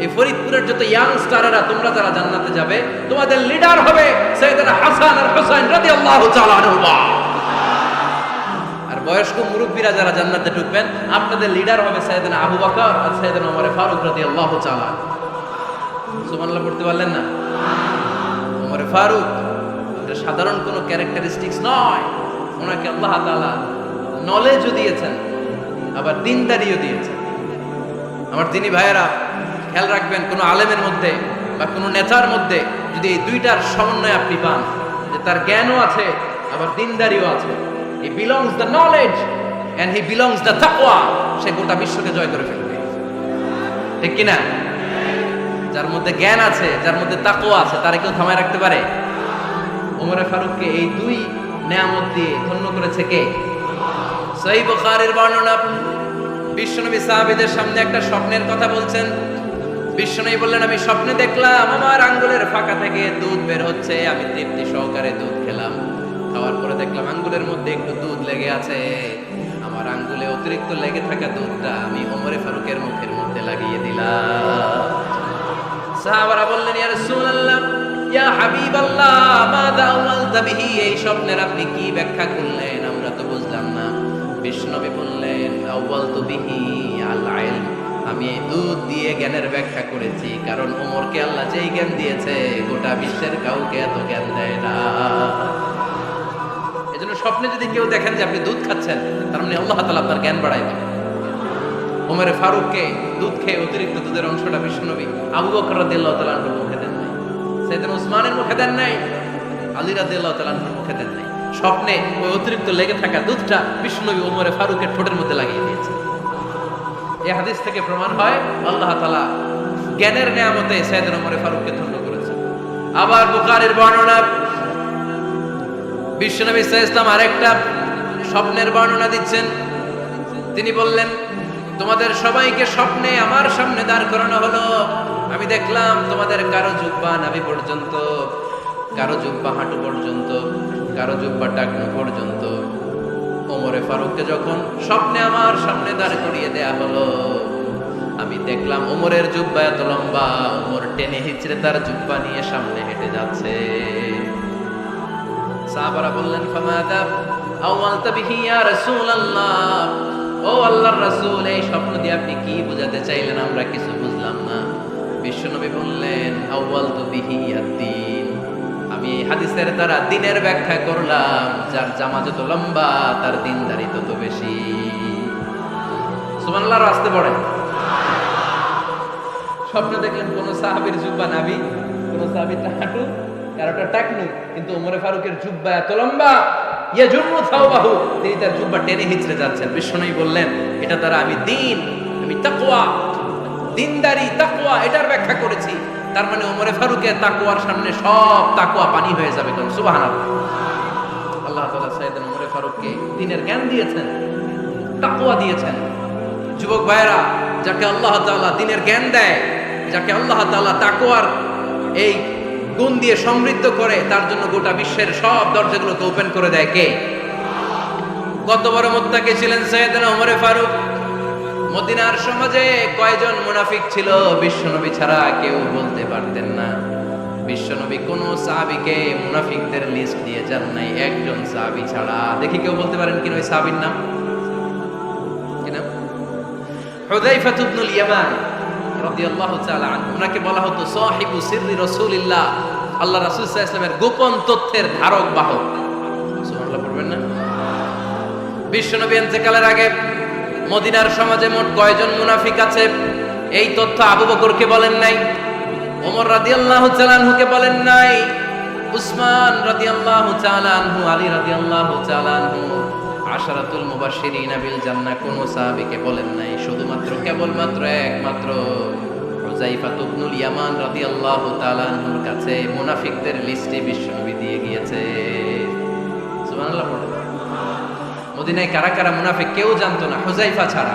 এই ফরিদপুরের যত ইয়াং স্টারেরা তোমরা যারা জান্নাতে যাবে, তোমাদের লিডার হবে সাইয়েদনা হাসান আর হুসাইন রাদিয়াল্লাহু তাআলা আনহুমা। আর বয়স্ক মুরব্বীরা যারা জান্নাতে ঢুকবেন, আপনাদের লিডার হবে সাইয়েদনা আবু বকর আর সাইয়েদনা ওমর ফারুক রাদিয়াল্লাহু তাআলা। সুবহানাল্লাহ পড়তে পারলেন না? ওমর ফারুক এটা সাধারণ কোনো ক্যারেক্টারিস্টিক্স নয়। ওনাকে আল্লাহ তাআলা নলেজও দিয়েছেন, আবার দিনদারিও দিয়েছেন। আমার দিনী ভাইয়েরা, খেয়াল রাখবেন, কোনো আলেমের মধ্যে বা কোনো নেতার মধ্যে যদি এই 2টার সমন্বয় আপনি পান, যে তার জ্ঞানও আছে আবার দিনদারিও আছে, হি belongs the knowledge and he belongs the taqwa, সে গোটা বিশ্বকে জয় করে ফেলবে। ঠিক কিনা? যার মধ্যে জ্ঞান আছে, যার মধ্যে তাকওয়া আছে, তারে কেউ থামায় রাখতে পারে? ওমরে ফারুককে এই দুই নেয়ামত দিয়ে ধন্য করেছে কে? সহিহ বুখারীর বর্ণনা, বিশ্বনবী সাহাবীদের সামনে একটা স্বপ্নের কথা বলছেন। বিশ্বনবী বললেন, আমি স্বপ্নে দেখলাম আমার আঙ্গুলের ফাঁকা থেকে দুধ বের হচ্ছে, আমি তৃপ্তি সহকারে দুধ খেলাম। খাওয়ার পরে দেখলাম আঙ্গুলের মধ্যে একটু দুধ লেগে আছে। আমার আঙ্গুলে অতিরিক্ত লেগে থাকা দুধটা আমি ওমরে ফারুকের মুখের মধ্যে লাগিয়ে দিলাম। সাহাবারা বললেন, ইয়া রাসূলুল্লাহ, ইয়া হাবিবাল্লাহ, মাযা আওয়ালতা বিহি, এই স্বপ্নের আপনি কি ব্যাখ্যা করলেন, আমরা তো বুঝলাম না। বিশ্বনবী বললেন, আওয়ালতু বিহি আল ইলম, আমি এই দুধ দিয়ে জ্ঞানের ব্যাখ্যা করেছি, কারণ ওমরকে আল্লাহ যেই জ্ঞান দিয়েছে গোটা বিশ্বের কাউকে এত জ্ঞান দেয় না। এজন্য স্বপ্নে যদি কেউ দেখেন যে আপনি দুধ খাচ্ছেন, তার মানে আল্লাহ তাআলা আপনার জ্ঞান বাড়ায় দেবেন। ওমরে ফারুককে দুধ খেয়ে অতিরিক্ত দুধের অংশটা বিশ্বনবী আবু বকর রাদিয়াল্লাহু তাআলা আনহুর মুখে দেন নাই, সাইয়েদনা উসমানের মুখে দেন নাই, আলী রাদিয়াল্লাহু তাআলা আনহুর মুখে দেন নাই। স্বপ্নে ওই অতিরিক্ত লেগে থাকা দুধটা বিশ্বনবী ওমরে ফারুকের ঠোঁটের মধ্যে লাগিয়ে দিয়েছে। এই হাদিস থেকে প্রমাণ হয় আল্লাহ তাআলা জ্ঞানের নিয়ামতে সাইয়েদনা ওমরে ফারুককে ধন্য করেছেন। আবার বুখারীর বর্ণনা, বিশ্বনবী সাল্লাল্লাহু আলাইহি ওয়াসাল্লাম আরেকটা স্বপ্নের বর্ণনা দিচ্ছেন। তিনি বললেন, তোমাদের সবাইকে স্বপ্নে আমার সামনে দাঁড় করানো হলো। আমি দেখলাম তোমাদের কারো জুব্বা নাভি পর্যন্ত, কারো জুব্বা হাঁটু পর্যন্ত, কারো জুব্বা টাকনু পর্যন্ত। ওমরে ফারুককে যখন স্বপ্নে আমার সামনে দাঁড় করিয়ে দেয়া হলো, আমি দেখলাম ওমরের জুব্বা এত লম্বা, ওমর টেনে হিচড়ে তার জুব্বা নিয়ে সামনে হেঁটে যাচ্ছে। সাহাবারা বললেন, ফামাদা আওয়ালতা বিহি ইয়া রাসূলুল্লাহ, ও আল্লাহর রাসূল, এই স্বপ্ন দিয়ে আপনি কি বোঝাতে চাইলেন, আমরা কিছু বুঝলাম না। বিশ্বনবী বললেন, আউয়ালতু বিহি আদ-দীন, আমি এই হাদিসের দ্বারা দ্বীনের ব্যাখ্যা করলাম, যার জামা যত লম্বা তার দ্বীনদারি তত বেশি। সুবহানাল্লাহ, আসতে পড়েন। স্বপ্নে দেখলেন কোন সাহাবীর জুব্বা নাভি, কোন সাহাবীর হাঁটু, কারোটা টাকনু, কিন্তু ওমরে ফারুকের জুব্বা এত লম্বা, ইয়াজুরু থাওবাহু, তিনি তার জুব্বা টেনে হিচড়ে যাচ্ছেন। বিশ্বনবী বললেন, এটা দ্বারা আমি দ্বীন, আমি তাকওয়া, দ্বীনদারি, তাকওয়া, এটার ব্যাখ্যা করেছি। তার মানে ওমরে ফারুকের তাকওয়ার সামনে সব তাকওয়া পানি হয়ে যাবে। কোন সুবহানাল্লাহ। আল্লাহ তাআলা সাইয়েদনা ওমরে ফারুককে দ্বীনের জ্ঞান দিয়েছেন, তাকওয়া দিয়েছেন। যুবক ভাইরা, যাকে আল্লাহ তাআলা দ্বীনের জ্ঞান দেয়, যাকে আল্লাহ তাআলা তাকওয়ার এই গুণ দিয়ে সমৃদ্ধ করে, তার জন্য গোটা বিশ্বের সব দরজাগুলোকে ওপেন করে দেয় কে? কত বড় মুত্তাকি ছিলেন সাইয়েদনা ওমরে ফারুক। মদিনার সমাজে কয়জন মুনাফিক ছিল বিশ্বনবী ছাড়া কেউ বলতে পারতেন না। বিশ্বনবী কোন সাহাবীকে মুনাফিকদের লিস্ট দিয়ে যান নাই, একজন সাহাবী ছাড়া। দেখি কেউ বলতে পারেন কিনা ওই সাহাবীর নাম? কি নাম? হুযায়ফা ইবনুল ইয়ামান রাদিয়াল্লাহু তাআলা আনহু। ওনাকে বলা হতো সাহিবু সিররি রাসূলিল্লাহ, আল্লাহ রাসূল সাল্লাল্লাহু আলাইহি ওয়াসাল্লামের গোপন তথ্যের ধারক বাহক। সুবহানাল্লাহ পড়বেন না? বিশ্বনবী ইন্তেকালের আগে মদিনার সমাজে মোট কয়জন মুনাফিক আছে, এই তথ্য আবু বকরকে বলেন নাই, ওমর রাদিয়াল্লাহু তাআলা আনহুকে বলেন নাই, উসমান রাদিয়াল্লাহু তাআলা আনহু, আলী রাদিয়াল্লাহু তাআলা আনহু, আশারাতুল মুবাশশিরিনা বিল জান্নাহ কোন সাহাবীকে বলেন নাই। শুধুমাত্র কেবলমাত্র একমাত্র হুযায়ফা ইবনুল ইয়ামান রাদিয়াল্লাহু তাআলা আনহুর কাছে মুনাফিকদের লিস্টে বিশ্বনবী দিয়ে গিয়েছে। সুবহানাল্লাহ। মদিনায় কারা কারা মুনাফিক কেউ জানতো না, হুযায়ফা ছাড়া।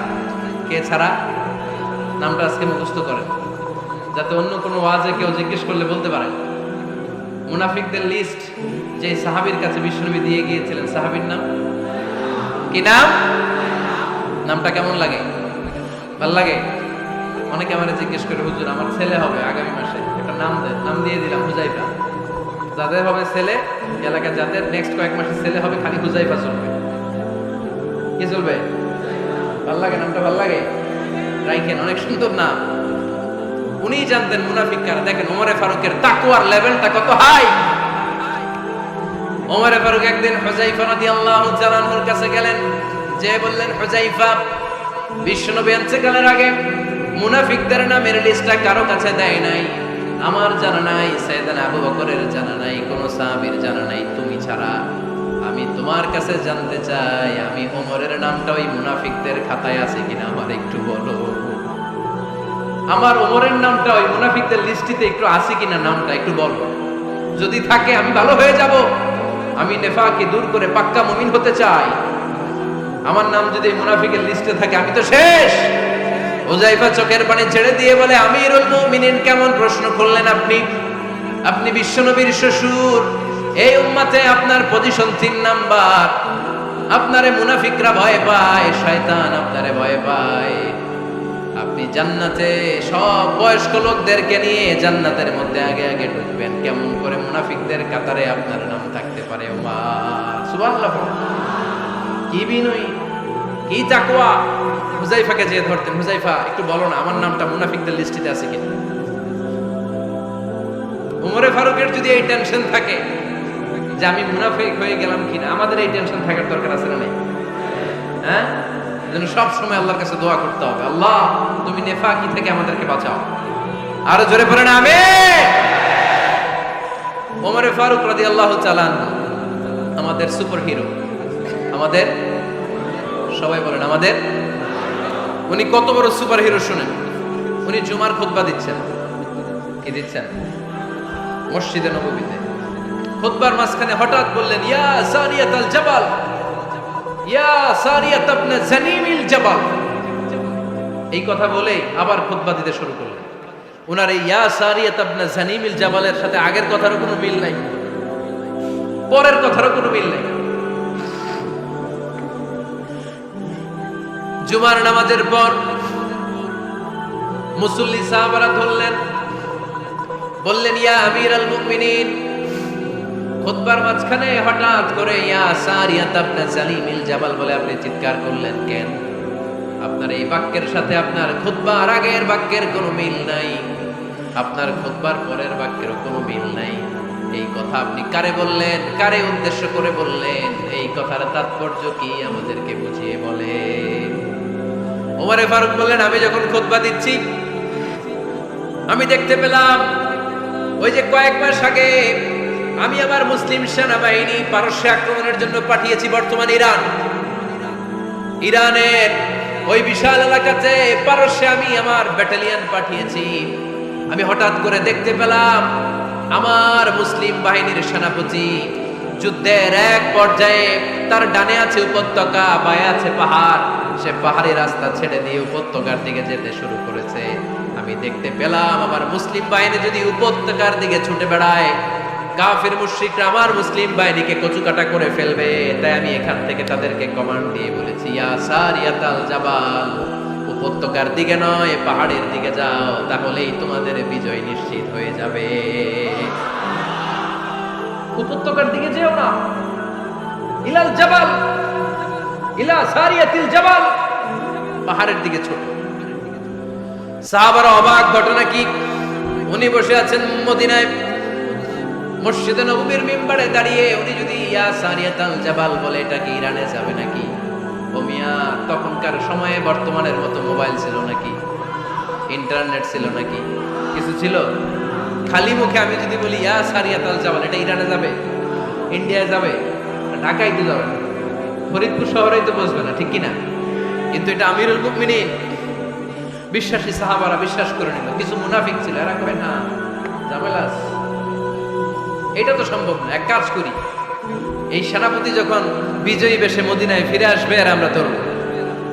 কে ছাড়া? নামটা আজকে মুখস্থ করেন, যাতে অন্য কোনো ওয়াজে কেউ জিজ্ঞেস করলে বলতে পারেন। মুনাফিকদের লিস্ট যে সাহাবীর কাছে বিশ্বনবী দিয়ে গিয়েছিলেন, সাহাবীর নাম কি? নাম? নামটা কেমন লাগে? ভাল লাগে? অনেকে আমারে জিজ্ঞেস করে, হুজুর আমার ছেলে হবে আগামী মাসে, একটা নাম দেন। নাম দিয়ে দিলাম হুযায়ফা। যাদের হবে ছেলে, এলাকা যাদের নেক্সট কয়েক মাসে ছেলে হবে, খালি হুযায়ফা চলবে। কি চলবে? ভাল লাগে? নামটা ভাল লাগে? রাইখেন, অনেক সুন্দর নাম। উনি জানতেন মুনাফিক কারা। দেখেন ওমরে ফারুকের তাকওয়ার লেভেলটা কত হাই। ওমরে ফারুক একদিন হুযায়ফা রাদিয়াল্লাহু তাআলা আনহুর কাছে গেলেন, যে বললেন, হুযায়ফা, বিশ্বনবী ইন্তেকালের আগে মুনাফিকদের নামের লিস্টটা কারো কাছে দেয় নাই, আমার জানা নাই, সাইয়েদনা আবু বকরের জানা নাই, কোন সাহাবীর জানা নাই, তুমি ছাড়া। আমি তোমার কাছে জানতে চাই, আমি ওমরের নামটা ওই মুনাফিকদের খাতায় আছে কিনা আমার একটু বলো। আমার ওমরের নামটা ওই মুনাফিকদের লিস্টিতে একটু আছে কিনা, নামটা একটু বলো। যদি থাকে আমি ভালো হয়ে যাব। আমি নেফাকি দূর করে পাক্কা মুমিন হতে চাই। আমার নাম যদি মুনাফিকের লিস্টে থাকে আমি তো শেষ। হুযায়ফা চোখের পানি ছেড়ে দিয়ে বলে, আমিরুল মুমিনিন, কেমন প্রশ্ন করলেন আপনি? আপনি বিশ্বনবীর শ্বশুর। এই উম্মতে আপনার পজিশন 3 নাম্বার। আপনারে মুনাফিকরা ভয় পায়, শয়তান আপনারে ভয় পায়। আপনি জান্নাতে সব বয়স্ক লোকদেরকে নিয়ে জান্নাতের মধ্যে আগে আগে ঢুকবেন। কেমন করে মুনাফিকদের কাতারে আপনার নাম থাকতে পারে? ওমর সুবহানাল্লাহ। কি বিনয়ী, কি তাকওয়া। হুযায়ফাকে যে ধরতেন, হুযায়ফা একটু বলো না আমার নামটা মুনাফিকদের লিস্টিতে আছে কিনা। ওমরে ফারুকের যদি এই টেনশন থাকে যে আমি মুনাফিক হয়ে গেলাম কিনা, আমাদের এই টেনশন থাকার দরকার আছে না? নেই? হ্যাঁ, যেন সব সময় আল্লাহর কাছে দোয়া করতে হবে, আল্লাহ তুমি নেফাকি থেকে আমাদেরকে বাঁচাও। আরো জোরে পড়েন আমিন। ওমরে ফারুক রাদিয়াল্লাহু তাআলা আনহু আমাদের সুপার হিরো, আমাদের সবাই বলেন আমাদের। উনি কত বড় সুপার হিরো শুনেন। উনি জুমার খুতবা দিচ্ছেন। কি দিচ্ছেন? মসজিদে নববীতে। খুতবার মাঝখানে হঠাৎ বললেন, ইয়া সারিয়াতাল জাবাল, ইয়া সারিয়াত ইবনে জানিমিল জাবাল। এই কথা বলে আবার খুতবা দিতে শুরু করলেন। ওনার এই ইয়া সারিয়াত ইবনে জানিমিল জাবালের সাথে আগের কথারও কোনো মিল নাই, পরের কথারও কোনো মিল নাই। জুমার নামাজের পর মুসল্লি সাহাবারা ধরলেন, বললেন, ইয়া আমিরুল মুমিনিন। খুতবার মাঝখানে হঠাৎ করে ইয়া সারিয়াত ইবনে জানিমিল জাবাল বলে আপনি চিৎকার করলেন কেন? আপনার এই বাক্যের সাথে আপনার খুতবার আগের বাক্যের কোনো মিল নাই, আপনার খুতবার পরের বাক্যেরও কোনো মিল নাই। এই কথা আপনি কারে বললেন, কারে উদ্দেশ্য করে বললেন? এই কথার তাৎপর্য কি আমাদেরকে বুঝিয়ে বলেন। ওমরে ফারুক বললেন, আমি যখন খুতবা দিচ্ছি আমি দেখতে পেলাম ওই যে কয়েক মাস আগে আমি আমার মুসলিম সেনাবাহিনী পারস্যে আক্রমণের জন্য পাঠিয়েছি, বর্তমান ইরানের ওই বিশাল এলাকাতে পারস্যে আমি আমার ব্যাটালিয়ন পাঠিয়েছি। আমি হঠাৎ করে দেখতে পেলাম আমার মুসলিম বাহিনীর সেনাপতি যুদ্ধের এক পর্যায়ে তার ডানে আছে উপত্যকা, বায়ে আছে পাহাড়। সে পাহাড়ি রাস্তা ছেড়ে দিয়ে উপত্যকার দিকে যেতে শুরু করেছে। আমি দেখতে পেলাম আমার মুসলিম বাহিনী যদি উপত্যকার দিকে ছুটে বেড়ায়, কাফির মুশরিকরা আমার মুসলিম বাহিনীকে কচুকাটা করে ফেলবে। তাই আমি এখান থেকে তাদেরকে কমান্ড দিয়ে বলেছি, ইয়া সারিয়াতাল জাবাল, উপত্যকার দিকে নয় পাহাড়ের দিকে যাও, তাহলেই তোমাদের বিজয় নিশ্চিত হয়ে যাবে। উপত্যকার দিকে যেও না, ইলাল জাবাল, ইলা সারিয়াতিল জাবাল, পাহাড়ের দিকে ছোট। সাহাবারা অবাক, ঘটনা কি? উনি বসে আছেন মদিনায় মসজিদে নববীর মিম্বারে দাঁড়িয়ে। উনি যদি ইয়া সারিয়াতাল জাবাল বলে, এটা কি ইরানে যাবে নাকি? ও মিয়া, তখনকার সময়ে বর্তমানের মতো মোবাইল ছিল নাকি, ইন্টারনেট ছিল নাকি, কিছু ছিল? খালি মুখে আমি যদি বলি ইয়া সারিয়াতাল জাবাল, এটা ইরানে যাবে, ইন্ডিয়ায় যাবে, ঢাকায় তো যাবে না, ফরিদপুর শহরেই তো বসবে না, ঠিক কিনা? কিন্তু এটা আমিরুল মুমিনিন বিশ্বাসী সাহাবারা বিশ্বাস করে নিল। কিছু মুনাফিক ছিল, এরা কয় না, ঝামেলা আছে, এটা তো সম্ভব না। এক কাজ করি, এই সেনাপতি যখন বিজয়ী বেশে মদিনায় ফিরে আসবে আর আমরা ধরব।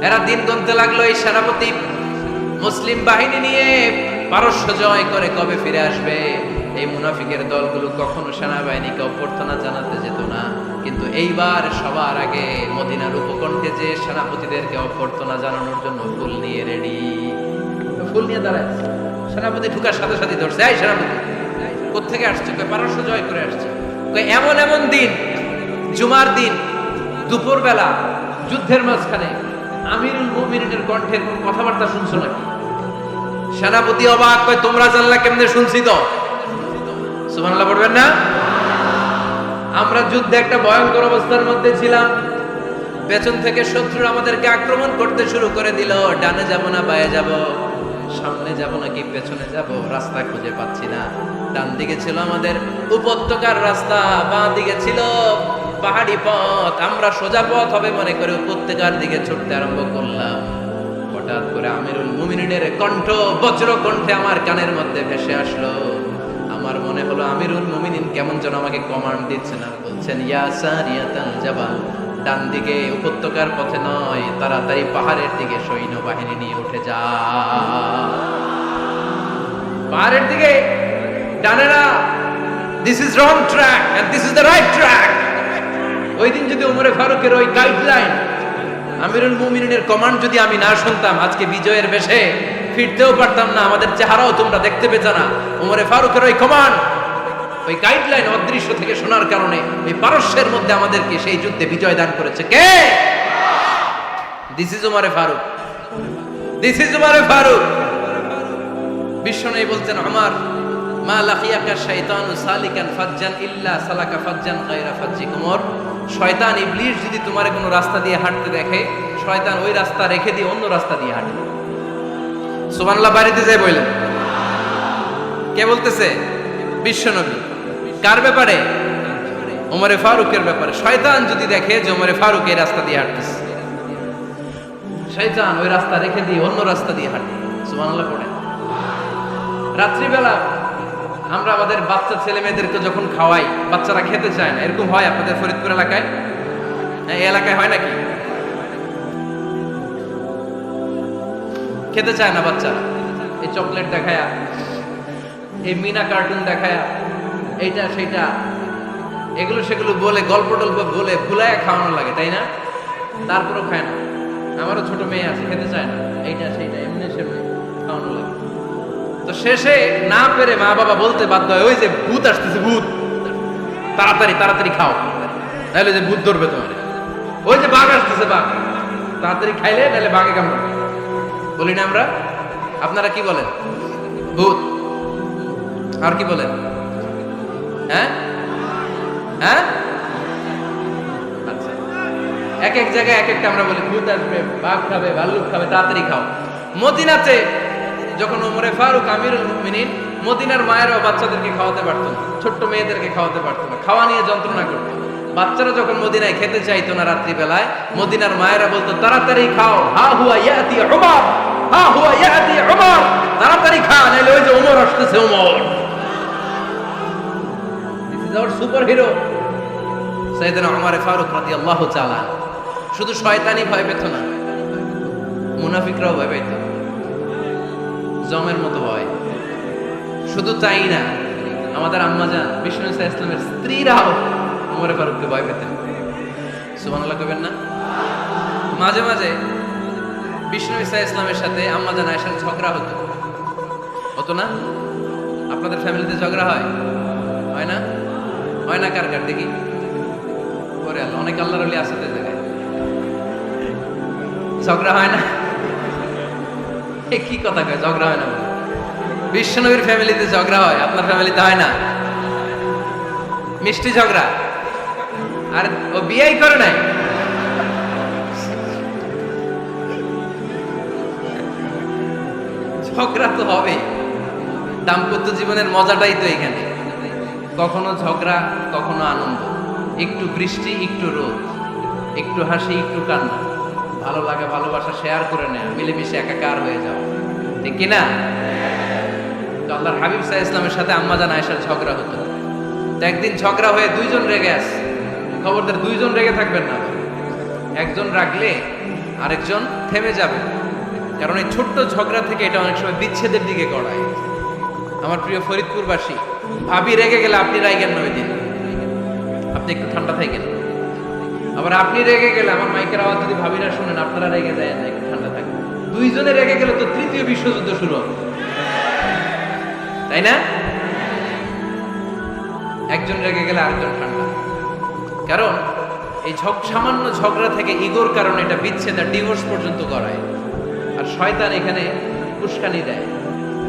এরা দিন গুনতে লাগলো, এই সেনাপতি মুসলিম বাহিনী নিয়ে পারস্য জয় করে কবে ফিরে আসবে। এই মুনাফিকের দলগুলো কখনো সেনাবাহিনীকে অভ্যর্থনা জানাতে যেত না, কিন্তু এইবার সবার আগে মদিনার উপকণ্ঠে যে সেনাপতিদেরকে অভ্যর্থনা জানানোর জন্য ফুল নিয়ে রেডি, ফুল নিয়ে দাঁড়ায়। সেনাপতি ঢুকার সাথে সাথে ধরছে, এই সেনাপতি কোত্থেকে আসছে? পারস্য জয় করে আসছে। এমন এমন দিন, জুমার দিন দুপুরবেলা যুদ্ধের মাঝখানে আমিরুল মুমিনিনের কণ্ঠের কথাবার্তা শুনছো নাকি? সেনাপতি অবাক, কয় তোমরা জানলা কেমনে? শুনছি তো। সুবহানাল্লাহ পড়বেন না? আমরা যুদ্ধে একটা ভয়ঙ্কর অবস্থার মধ্যে ছিলাম। পেছন থেকে শত্রু আমাদেরকে আক্রমণ করতে শুরু করে দিল। ডানে যাব না বায়ে যাব, সামনে যাব নাকি পেছনে যাব, রাস্তা খুঁজে পাচ্ছি না। ডান দিকে ছিল আমাদের উপত্যকার রাস্তা, বাঁ দিকে ছিল পাহাড়ি পথ, আমরা সোজা পথ হবে মনে করে উপত্যকার দিকে ছুটতে আরম্ভ করলাম। হঠাৎ করে আমিরুল মুমিনিনের কণ্ঠ বজ্র কণ্ঠে আমার কানের মধ্যে ভেসে আসলো। আমার মনে হলো আমিরুল মুমিনিন কেমন যেন আমাকে কমান্ড দিচ্ছেন আর বলছেন, ইয়া সারিয়াতাল জাবাল, ডান দিকে উপত্যকার পথে নয়, তাড়াতাড়ি পাহাড়ের দিকে সৈন্যবাহিনী নিয়ে উঠে যা। পাহাড়ের দিকে, ডানে না। This is wrong track and this is the right track. ওই দিন যদি ওমরে ফারুকের ওই গাইডলাইন, আমিরুল মুমিনিনের কমান্ড যদি আমি না শুনতাম, আজকে বিজয়ের বেশে ফিরতেও পারতাম না, আমাদের চেহারাও তোমরা দেখতে পেত না। ওমরে ফারুকের ওই কমান্ড, ওই গাইডলাইন অদৃশ্য থেকে শোনার কারণে এই পারস্যের মধ্যে আমাদেরকে সেই যুদ্ধে বিজয় দান করেছে কে? দিস ইজ ওমরে ফারুক, দিস ইজ ওমরে ফারুক। বিশ্বনবী বলছেন, আমার মা লাকিয়াকা শাইতানু সালিকান ফাজ্জান ইল্লা সালাকা ফাজ্জান গায়রা ফাজ্জি উমর। শয়তান ইবলিস যদি তোমারে কোনো রাস্তা দিয়ে হাঁটতে দেখে, শয়তান ওই রাস্তা রেখে দিয়ে অন্য রাস্তা দিয়ে হাঁটে। সুবহানাল্লাহ বাড়িতে যাই বললেন। কে বলতেছে? বিশ্বনবী। কার ব্যাপারে? ওমরে ফারুকের ব্যাপারে। শয়তান যদি দেখে যে ওমরে ফারুক এই রাস্তা দিয়ে হাঁটতেছে, শয়তান ওই রাস্তা রেখে দিয়ে অন্য রাস্তা দিয়ে হাঁটে। সুবহানাল্লাহ পড়ে। রাত্রিবেলা আমরা আমাদের বাচ্চা ছেলে মেয়েদেরকে যখন খাওয়াই, বাচ্চারা খেতে চায় না, এরকম হয় আপনাদের ফরিদপুর এলাকায়? এই এলাকায় হয় নাকি? খেতে চায় না বাচ্চারা, এই চকলেট দেখায়া, এই মিনা কার্টুন দেখায়া, এইটা সেইটা, এগুলো সেগুলো বলে, গল্প টল্প বলে ভুলায় খাওয়ানো লাগে, তাই না? তারপরও খায় না। আমারও ছোট মেয়ে আছে, খেতে চায় না, এইটা সেইটা এমনি সেমনি খাওয়ানো লাগে। তো শেষে না পেরে মা বাবা বলতে বাধ্য হয়, ওই যে ভূত আসতেছে, ভূত, তাড়াতাড়ি তাড়াতাড়ি খাও, নাহলে যে ভূত ধরবে তোমার। ওই যে বাঘ আসতেছে, বাঘ, তাড়াতাড়ি খাইলে নাহলে বাঘে কামড়াবে। বলি না আমরা? আপনারা কি বলেন? ভূত। আর কি বলেন? হ্যাঁ হ্যাঁ, আচ্ছা, এক এক জায়গায় এক একটা আমরা বলি, ভূত আসবে, বাঘ খাবে, ভাল্লুক খাবে, তাড়াতাড়ি খাও। মদিনাতে যখন ওমরে ফারুক আমিরুল মুমিনিন, মদিনার মায়েরাও বাচ্চাদেরকে খাওয়াতে পারতো না, ছোট্ট মেয়েদেরকে খাওয়াতে পারতো না, খাওয়া নিয়ে যন্ত্রণা করতো। বাচ্চারা যখন মদিনায় খেতে চাইতো না রাত্রি বেলায়, মদিনার মায়েরা বলতো, তাড়াতাড়ি খাও, হা হুয়া ইয়াতি উমর, হা হুয়া ইয়াতি উমর, তাড়াতাড়ি খা, নাইলে ওই যে ওমর আসতেছে, Omar. This is our superhero সাইয়েদনা ওমর ফারুক রাদিয়াল্লাহু তাআলা। শুধু শয়তানি ভয় পেত না, মুনাফিকরাও ভয় পেত, জমের মতো ভয়। শুধু তাই না, আমাদের আম্মাজান বিষ্ণু সাল্লাল্লাহু আলাইহি ওয়াসাল্লামের স্ত্রীরাও ওমরে ফারুককে ভয় পেতেন। সুবহানাল্লাহ কইবেন না? মাঝে মাঝে বিষ্ণু সাল্লাল্লাহু আলাইহি ওয়াসাল্লামের সাথে আম্মাজান আয়েশার ঝগড়া হতো, হতো না? আপনাদের ফ্যামিলিতে ঝগড়া হয়? হয় না? হয় না? কার কার দেখি? ওরে আল্লাহ, অনেক আল্লাহর ওলি আছে তো জায়গায়। ঝগড়া হয় না? কি কথা কয়, ঝগড়া হয় না? বিশ্বনবীর ফ্যামিলিতে ঝগড়া হয়, আপনার ফ্যামিলিতে হয় না? মিষ্টি ঝগড়া। আর ও বিয়েই করে নাই। ঝগড়া তো হবে, দাম্পত্য জীবনের মজাটাই তো এখানে। কখনো ঝগড়া, কখনো আনন্দ, একটু বৃষ্টি, একটু রোদ, একটু হাসি, একটু কান্না, ভালো লাগা, ভালোবাসা শেয়ার করে নেয়, মিলেমিশে একাকার হয়ে যাও, ঠিক কিনা? তো আল্লাহর হাবিব সাল্লাল্লাহু আলাইহি ওয়াসাল্লামের সাথে আম্মাজান আয়েশার ঝগড়া হতো। তো একদিন ঝগড়া হয়ে দুইজন রেগে আছে। খবরদার দুইজন রেগে থাকবেন না, একজন রাগলে আরেকজন থেমে যাবে, কারণ এই ছোট্ট ঝগড়া থেকে এটা অনেক সময় বিচ্ছেদের দিকে গড়ায়। আমার প্রিয় ফরিদপুরবাসী, ভাবি রেগে গেলে আপনি রাইগেন না, ওই দিন আপনি একটু ঠান্ডা থাকেন। আবার আপনি রেগে গেলে, আমার মাইকের আওয়াজ যদি ভাবিরা শুনেন, আপনারা রেগে যায় না, একটু ঠান্ডা থাকেন। দুইজনে রেগে গেলে তো তৃতীয় বিশ্বযুদ্ধ শুরু হবে, তাই না? একজন রেগে গেলে আরেকজন ঠান্ডা, কারণ এই সামান্য ঝগড়া থেকে ইগোর কারণে এটা বিচ্ছেদ আর ডিভোর্স পর্যন্ত করায়। আর শয়তান এখানে উস্কানি দেয়,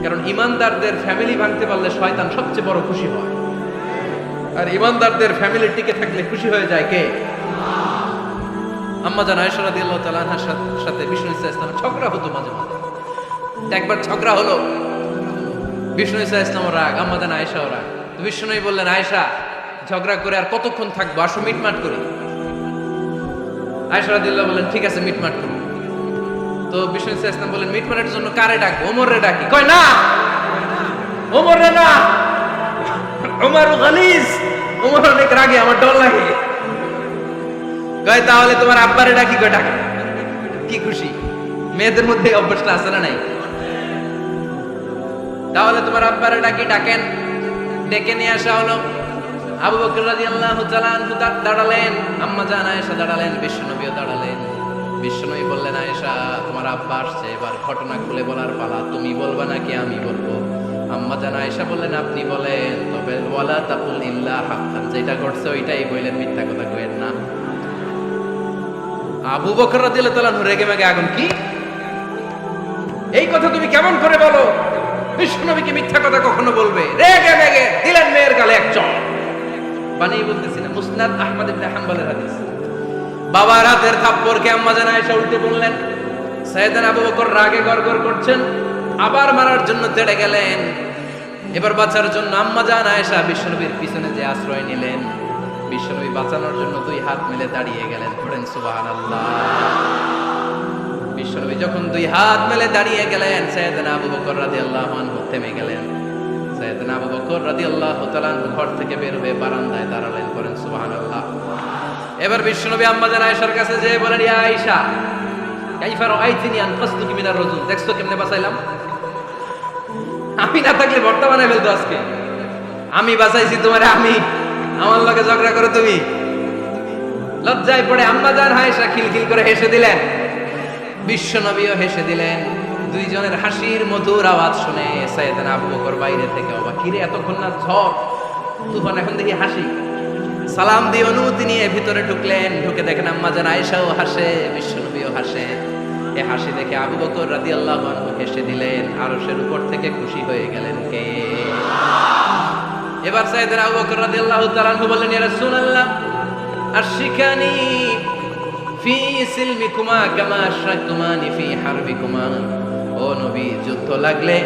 কারণ ইমানদারদের ফ্যামিলি ভাঙতে পারলে শয়তান সবচেয়ে বড় খুশি হয়। আর ইমানদারদের ফ্যামিলি টিকে থাকলে খুশি হয়ে যায় কে? আম্মাজান আয়েশা রাদিয়াল্লাহু তাআলা আনহার সাথে বিষ্ণু সাল্লাল্লাহু আলাইহি ওয়াসাল্লামের ঝগড়া হতো মাঝে মাঝে। একবার ঝগড়া হলো, বিষ্ণু সাল্লাল্লাহু আলাইহি ওয়াসাল্লাম রাগ, আম্মাজান আয়েশাও রাগ। তো বিষ্ণু বললেন, আয়েশা ঝগড়া করে আর কতক্ষণ থাকবো, আসো মিটমাট করি। আয়েশা রাদিয়াল্লাহু বলেন ঠিক আছে মিটমাট করুন। তো বিষ্ণু ইসলাম বলেন মিটমাটের জন্য কারে ডাকবো? ওমরে ডাকি। কয় না, ওমরে না, ওমর গালিজ, ওমর অনেক রাগে, আমার ডর লাগে। কয় তাহলে তোমার আব্বারে ডাকি। কয় ডাকে। কি খুশি, মেয়েদের মধ্যে অভ্যাসটা আছে না নাই? তাহলে তোমার আব্বারে ডাকি। ডাকেন। ডেকে নিয়ে আসা হলো। আবু বকর রাদিয়াল্লাহু তাআলা আনহু দাঁড়ালেন, আম্মা জান আয়েশা দাঁড়ালেন, বিশ্বনবীও দাঁড়ালেন। বিশ্বনবী বললেন আয়েশা তোমার আব্বা আসছে, এবার ঘটনা খুলে বলার পালা, তুমি বলবা নাকি আমি বলবো? আম্মা জান আয়েশা বললেন আপনি বলেন, তবে ওয়ালা তাকুল ইল্লা হাক্কান, যেটা ঘটছে ওইটাই বললেন, মিথ্যা কথা কইেন না। আবু বকর রাদিয়াল্লাহু তাআলা রেগে মেগে আগুন, কি এই কথা তুমি কেমন করে বলো? বিশ্বনবীকে মিথ্যা কথা কখনো বলবে? রেগে মেগে দিলেন মেয়ের গালে এক চড়। বানিয়ে বলতেছি না, মুসনাদ আহমদ ইবনে হাম্বলের হাদিস। বাবার হাতের থাপ্পড়কে আম্মা জান আয়েশা উল্টে বললেন। সাইয়েদনা আবু বকর রাগে গড়গড় করছেন, আবার মারার জন্য তেড়ে গেলেন। এবার বাঁচার জন্য আম্মা জান আয়েশা বিশ্বনবীর পিছনে যে আশ্রয় নিলেন, বিশ্বনবী বাঁচানোর জন্য দুই হাত মেলে দাঁড়িয়ে গেলেন। পড়েন সুবহানাল্লাহ। বিশ্বনবী যখন দুই হাত মেলে দাঁড়িয়ে গেলেন, সাইয়েদনা আবু বকর রাদিয়াল্লাহু আনহু থেমে গেলেন। সাইয়েদনা আবু বকর রাদিয়াল্লাহু তাআলা ঘর থেকে বের হয়ে বারান্দায় দাঁড়ালেন। পড়েন সুবহানাল্লাহ। এবার বিশ্বনবী আম্মা জান আয়েশার কাছে যেয়ে বলেন, ইয়া আয়েশা কাইফা রাআইতিনি আনকাসতুকি মিনার রাজুল, দেখছো কেমনে বাঁচাইলাম? আমি না থাকলে ভর্তা বানাই ফেলতো আজকে। আমি বাঁচাইছি তোমারে, আমি আমার লগে ঝগড়া করো তুমি। লজ্জায় পড়ে আম্মা জান আয়েশা খিলখিল করে হেসে দিলেন, বিশ্বনবীও হেসে দিলেন। দুইজনের হাসির মধুর আওয়াজ শুনে সাইয়েদনা আবু বকর বাইরে থেকে অবাক, কিরে এতক্ষণ না ঝড় তুফান, এখন দেখি হাসি। সালাম দিয়ে অনুমতি নিয়ে ভিতরে ঢুকলেন। ঢুকে দেখেন আম্মা জান আয়েশাও হাসে, বিশ্বনবীও হাসে। এ হাসি দেখে আবু বকর রাদিয়াল্লাহু আনহু হেসে দিলেন। আরশের উপর থেকে খুশি হয়ে গেলেন কে? এবার সাইয়েদনা আবু বকর রাদিয়াল্লাহু তাআলা আনহু বললেন, ইয়া রাসূলুল্লাহ আশরিকানি ফি সিলমিকুমা কামা আশরাকতুমানি ফি হারবিকুমা। ও নবী, যুদ্ধ লাগলে,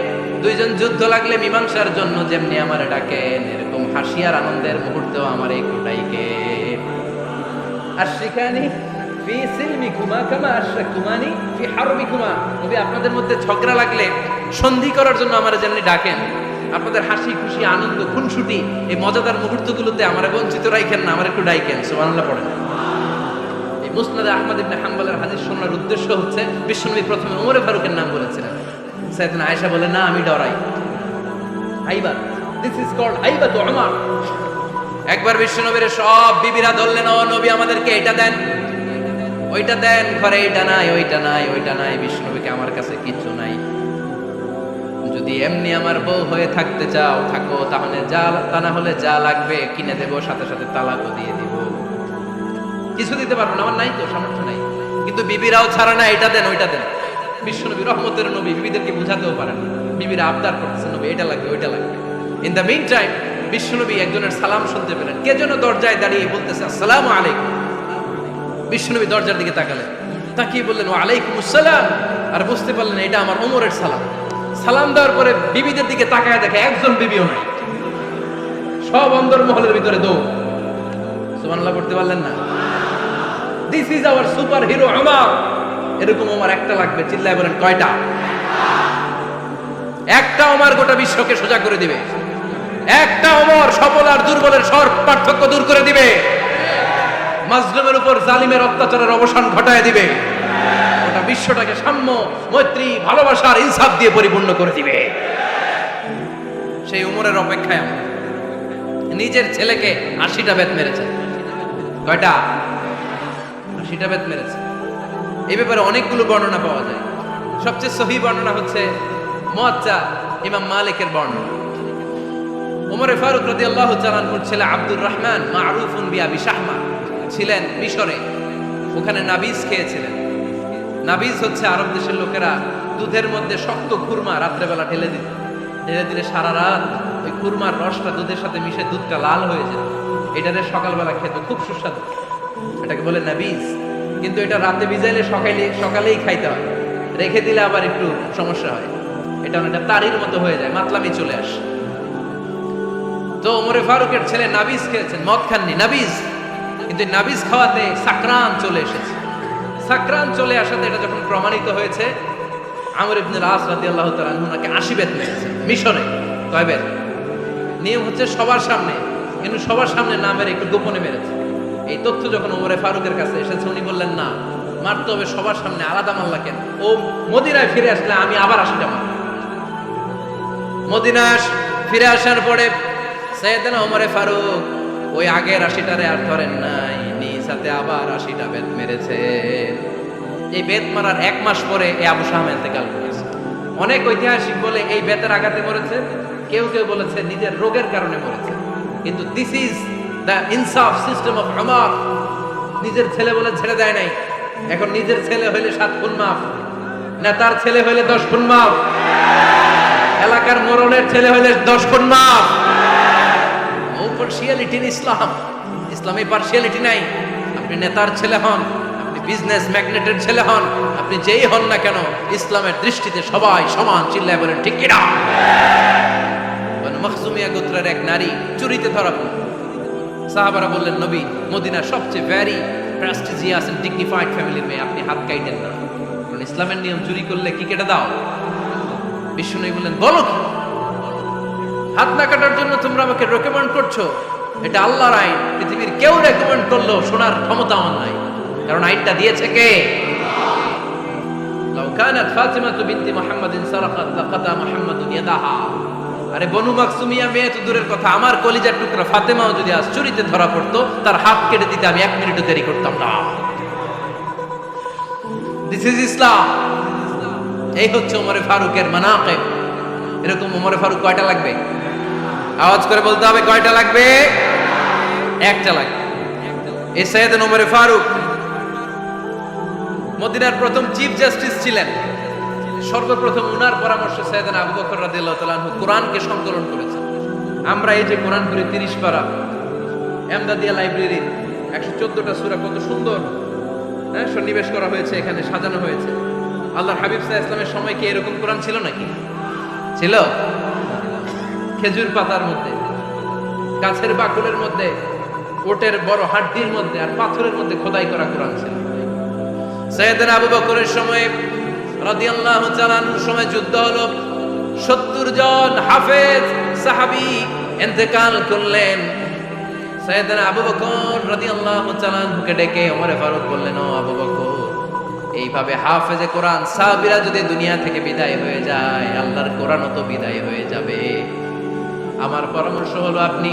দুইজন যুদ্ধ লাগলে মীমাংসার জন্য যেমনি আমারে ডাকেন, এরকম হাসি আর আনন্দের মুহূর্তেও আমার একটু ডাইকেন। আশরিকানি ফি সিলমিকুমা কামা আশরাকতুমানি ফি হারবিকুমা। নবী, আপনাদের মধ্যে ঝগড়া লাগলে সন্ধি করার জন্য আমারে যেমনি ডাকেন, আপনাদের হাসি খুশি আনন্দ খুনসুটি এই মজাদার মুহূর্তগুলোতে আমারে বঞ্চিত রাখেন না, আমার একটু ডাইকেন। সুবহানাল্লাহ পড়েন। মুসনাদ আহমদ ইবনে হাম্বলের হাদিস শোনার উদ্দেশ্য হচ্ছে, বিশ্বনবী প্রথমে ওমর ফারুকের নাম বলেছিলেন। সাইয়েদনা আয়েশা বলে না, আমি ডরাই। হাইবাত, দিস ইজ কল্ড হাইবাত ওমর। একবার বিশ্বনবীর সব বিবিরা ধরলেন, ও নবী আমাদেরকে এটা দেন, ওইটা দেন, ঘরে এটা নাই, ওইটা নাই, ওইটা নাই। বিশ্বনবীকে আমার কাছে কিছু নাই, যদি এমনি আমার বউ হয়ে থাকতে চাও থাকো, তাহলে যা, তা না হলে যা লাগবে কিনে দেব, সাথে সাথে তালাকও দিয়ে দিব। কিছু দিতে পারবো না, আমার নাই তো, সামর্থ্য নাই। কিন্তু বিবিরাও ছাড়া না, এটা দেন ওইটা দেন। বিশ্বনবী রহমতের নবী, বিবিদেরকে বুঝাতেও পারেন না। বিবিরা আবদার করতেছে, নবী এটা লাগবে ওইটা লাগবে। ইন দ্য মিন টাইম বিশ্বনবী একজনের সালাম শুনতে পেলেন। কে যেন দরজায় দাঁড়িয়ে বলতেছে আসসালামু আলাইকুম। বিশ্বনবী দরজার দিকে তাকালেন, তাকিয়ে বললেন ওয়া আলাইকুমুস সালাম। আর বুঝতে পারলেন এটা আমার ওমরের সালাম। সালাম দেওয়ার পরে বিবিদের দিকে তাকায় দেখে একজন বিবিও নাই, সব অন্দর মহলের ভিতরে দৌড়। সুবহানাল্লাহ পড়তে পারলেন না? This is our super hero Omar. এরকম ওমর একটা লাগবে, চিল্লায় বলেন কয়টা? একটা ওমর গোটা বিশ্বকে সোজা করে দিবে। একটা ওমর সফল আর দুর্বলের সব পার্থক্য দূর করে দিবে। মাজলুমের উপর জালিমের অত্যাচারের অবসান ঘটায় দিবে। গোটা বিশ্বটাকে সাম্য, মৈত্রী, ভালোবাসার ইনসাফ দিয়ে পরিপূর্ণ করে দিবে। সেই ওমরের অপেক্ষায় আমরা। নিজের ছেলেকে 80টা বেত মেরেছে। কয়টা? 80টা বেত মেরেছে। এই ব্যাপারে অনেকগুলো বর্ণনা পাওয়া যায়। সবচেয়ে সহিহ বর্ণনা হচ্ছে মুয়াত্তা ইমাম মালিকের বর্ণনা। ওমর ফারুক রাদিয়াল্লাহু তাআলা আনহুর ছেলে আব্দুর রহমান মারুফুন বিআবি শাহমা ছিলেন মিশরে। ওখানে নাবিজ খেয়েছিলেন। নাবিজ হচ্ছে আরব দেশের লোকেরা দুধের মধ্যে শক্ত খুরমা রাত্রেবেলা ঢেলে দিত। ঢেলে দিলে সারা রাত ওই খুরমার রসটা দুধের সাথে মিশে দুধটা লাল হয়ে যেত। এটারে সকালবেলা খেত, খুব সুস্বাদু। এটাকে বলে নাবিজ। কিন্তু এটা রাতে ভিজাইলে সকালেই খাইতে হয়, রেখে দিলে আবার একটু সমস্যা হয়। এটা অনেকটা তারির মতো হয়ে যায়, মাতলামি চলে আসে। তো তো ওমরে ফারুকের ছেলে নাবিজ খেয়েছেন, মদ খাননি, নাবিজ। কিন্তু নাবিজ খাওয়াতে সাকরান চলে এসেছে। সাকরান চলে আসাতে এটা যখন প্রমাণিত হয়েছে, আমর ইবনে আস রাদিয়াল্লাহু তাআলা আনহু নাকি 80 বেত মেরেছে মিশরে। কয় বেত? নিয়ম হচ্ছে সবার সামনে, কিন্তু সবার সামনে না মেরে একটু গোপনে মেরেছে। এই তথ্য যখন ওমরে ফারুকের কাছে এসেছে, উনি বললেন না, মারতে হবে সবার সামনে, আলাদা মারলা কেন? ও মদিনায় ফিরে আসলে আমি আবার 80টা মারব। মদিনায় ফিরে আসার পরে সাইয়েদনা ওমরে ফারুক ওই আগের 80টারে আর ধরেন নাই, নিজ হাতে আবার 80টা বেত মেরেছে। এই বেত মারার 1 মাস পরে এই আবু শাহ ইন্তেকাল করেছে। অনেক ঐতিহাসিক বলে এই বেতের আঘাতে মরেছে, কেউ কেউ বলেছে নিজের রোগের কারণে মরেছে। কিন্তু দিস ইজ দ্য ইনসাফ সিস্টেম অফ উমর। নিজের ছেলে বলে ছেড়ে দেয় নাই। এখন নিজের ছেলে হইলে 7 খুন মাফ, নেতার ছেলে হইলে 10 খুন মাফ, এলাকার মোড়লের ছেলে হইলে 10 খুন মাফ। নো পার্সিয়ালিটি ইন ইসলাম। ইসলামে পার্সিয়ালিটি নাই। আপনি নেতার ছেলে হন, আপনি বিজনেস ম্যাগনেটের ছেলে হন, আপনি যেই হন না কেন, ইসলামের দৃষ্টিতে সবাই সমান। চিল্লায় বলেন ঠিক কিনা? মখজুমিয়া গোত্রের এক নারী চুরিতে ধরা পড়ল। সাহাবারা বললেন, নবী, মদিনার সবচেয়ে ভেরি প্রেস্টিজিয়াস এন্ড ডিগনিফাইড ফ্যামিলির মেয়ে, আপনি হাত কাটেন না, কারণ ইসলামের নিয়ম চুরি করলে কি কেটে দাও? বিশ্বনবী বললেন, বলো কি? হাত না কাটার জন্য তোমরা আমাকে রেকমেন্ড করছো? এটা আল্লাহর আইন। পৃথিবীর কেউ রেকমেন্ড করলো শোনার ক্ষমতা আমার নাই, কারণ আইনটা দিয়েছে কে? লাউ কানাত ফাতিমাতু বিনতি মুহাম্মাদিন সারাকাত লাকাতা মুহাম্মাদুন ইয়াদাহা। আরে বনু মাকসুমিয়া মেয়ে তো দূরের কথা, আমার কলিজার টুকরা ফাতেমাও যদি আজ চুরিতে ধরা পড়তো, তার হাত কেটে দিতে আমি 1 মিনিটও দেরি করতাম না। দিস ইজ ইসলাম। এই হচ্ছে ওমরে ফারুকের মানাকিব। এরকম ওমরে ফারুক কয়টা লাগবে? আওয়াজ করে বলতে হবে, কয়টা লাগবে? একটা লাগবে। এই সাইয়েদনা ওমরে ফারুক মদিনার প্রথম চিফ জাস্টিস ছিলেন। সর্বপ্রথম উনার পরামর্শে সাইয়েদনা আবু বকর রাদিয়াল্লাহু তাআলা আনহু কোরআনকে সংকলন করেছেন। আমরা এই যে কোরআন পড়ি 30 পারা, এমদাদিয়া লাইব্রেরি 114টা সূরা, কত সুন্দর সন্নিবেশ করা হয়েছে, এখানে সাজানো হয়েছে। আল্লাহর হাবিব সাল্লাল্লাহু আলাইহি ওয়াসাল্লামের সময় কি এরকম কোরআন ছিল নাকি? ছিল? খেজুর পাতার মধ্যে, গাছের বাকলের মধ্যে, ওটের বড় হাড্ডির মধ্যে আর পাথরের মধ্যে খোদাই করা কোরআন ছিল। সাইয়েদনা আবু বকরের সময় রাদিয়াল্লাহু তাআলা আনহুর সময় যুদ্ধ হলো, 70 জন হাফেজ সাহাবী ইন্তেকাল করলেন। সাইয়েদনা আবু বকর রাদিয়াল্লাহু তাআলা আনহুকে ডেকে ওমরে ফারুক বললেন, ও আবু বকর, এইভাবে হাফেজে কোরআন সাহাবীরা যদি দুনিয়া থেকে বিদায় হয়ে যায়, আল্লাহর কোরআনও তো বিদায় হয়ে যাবে। আমার পরামর্শ হলো আপনি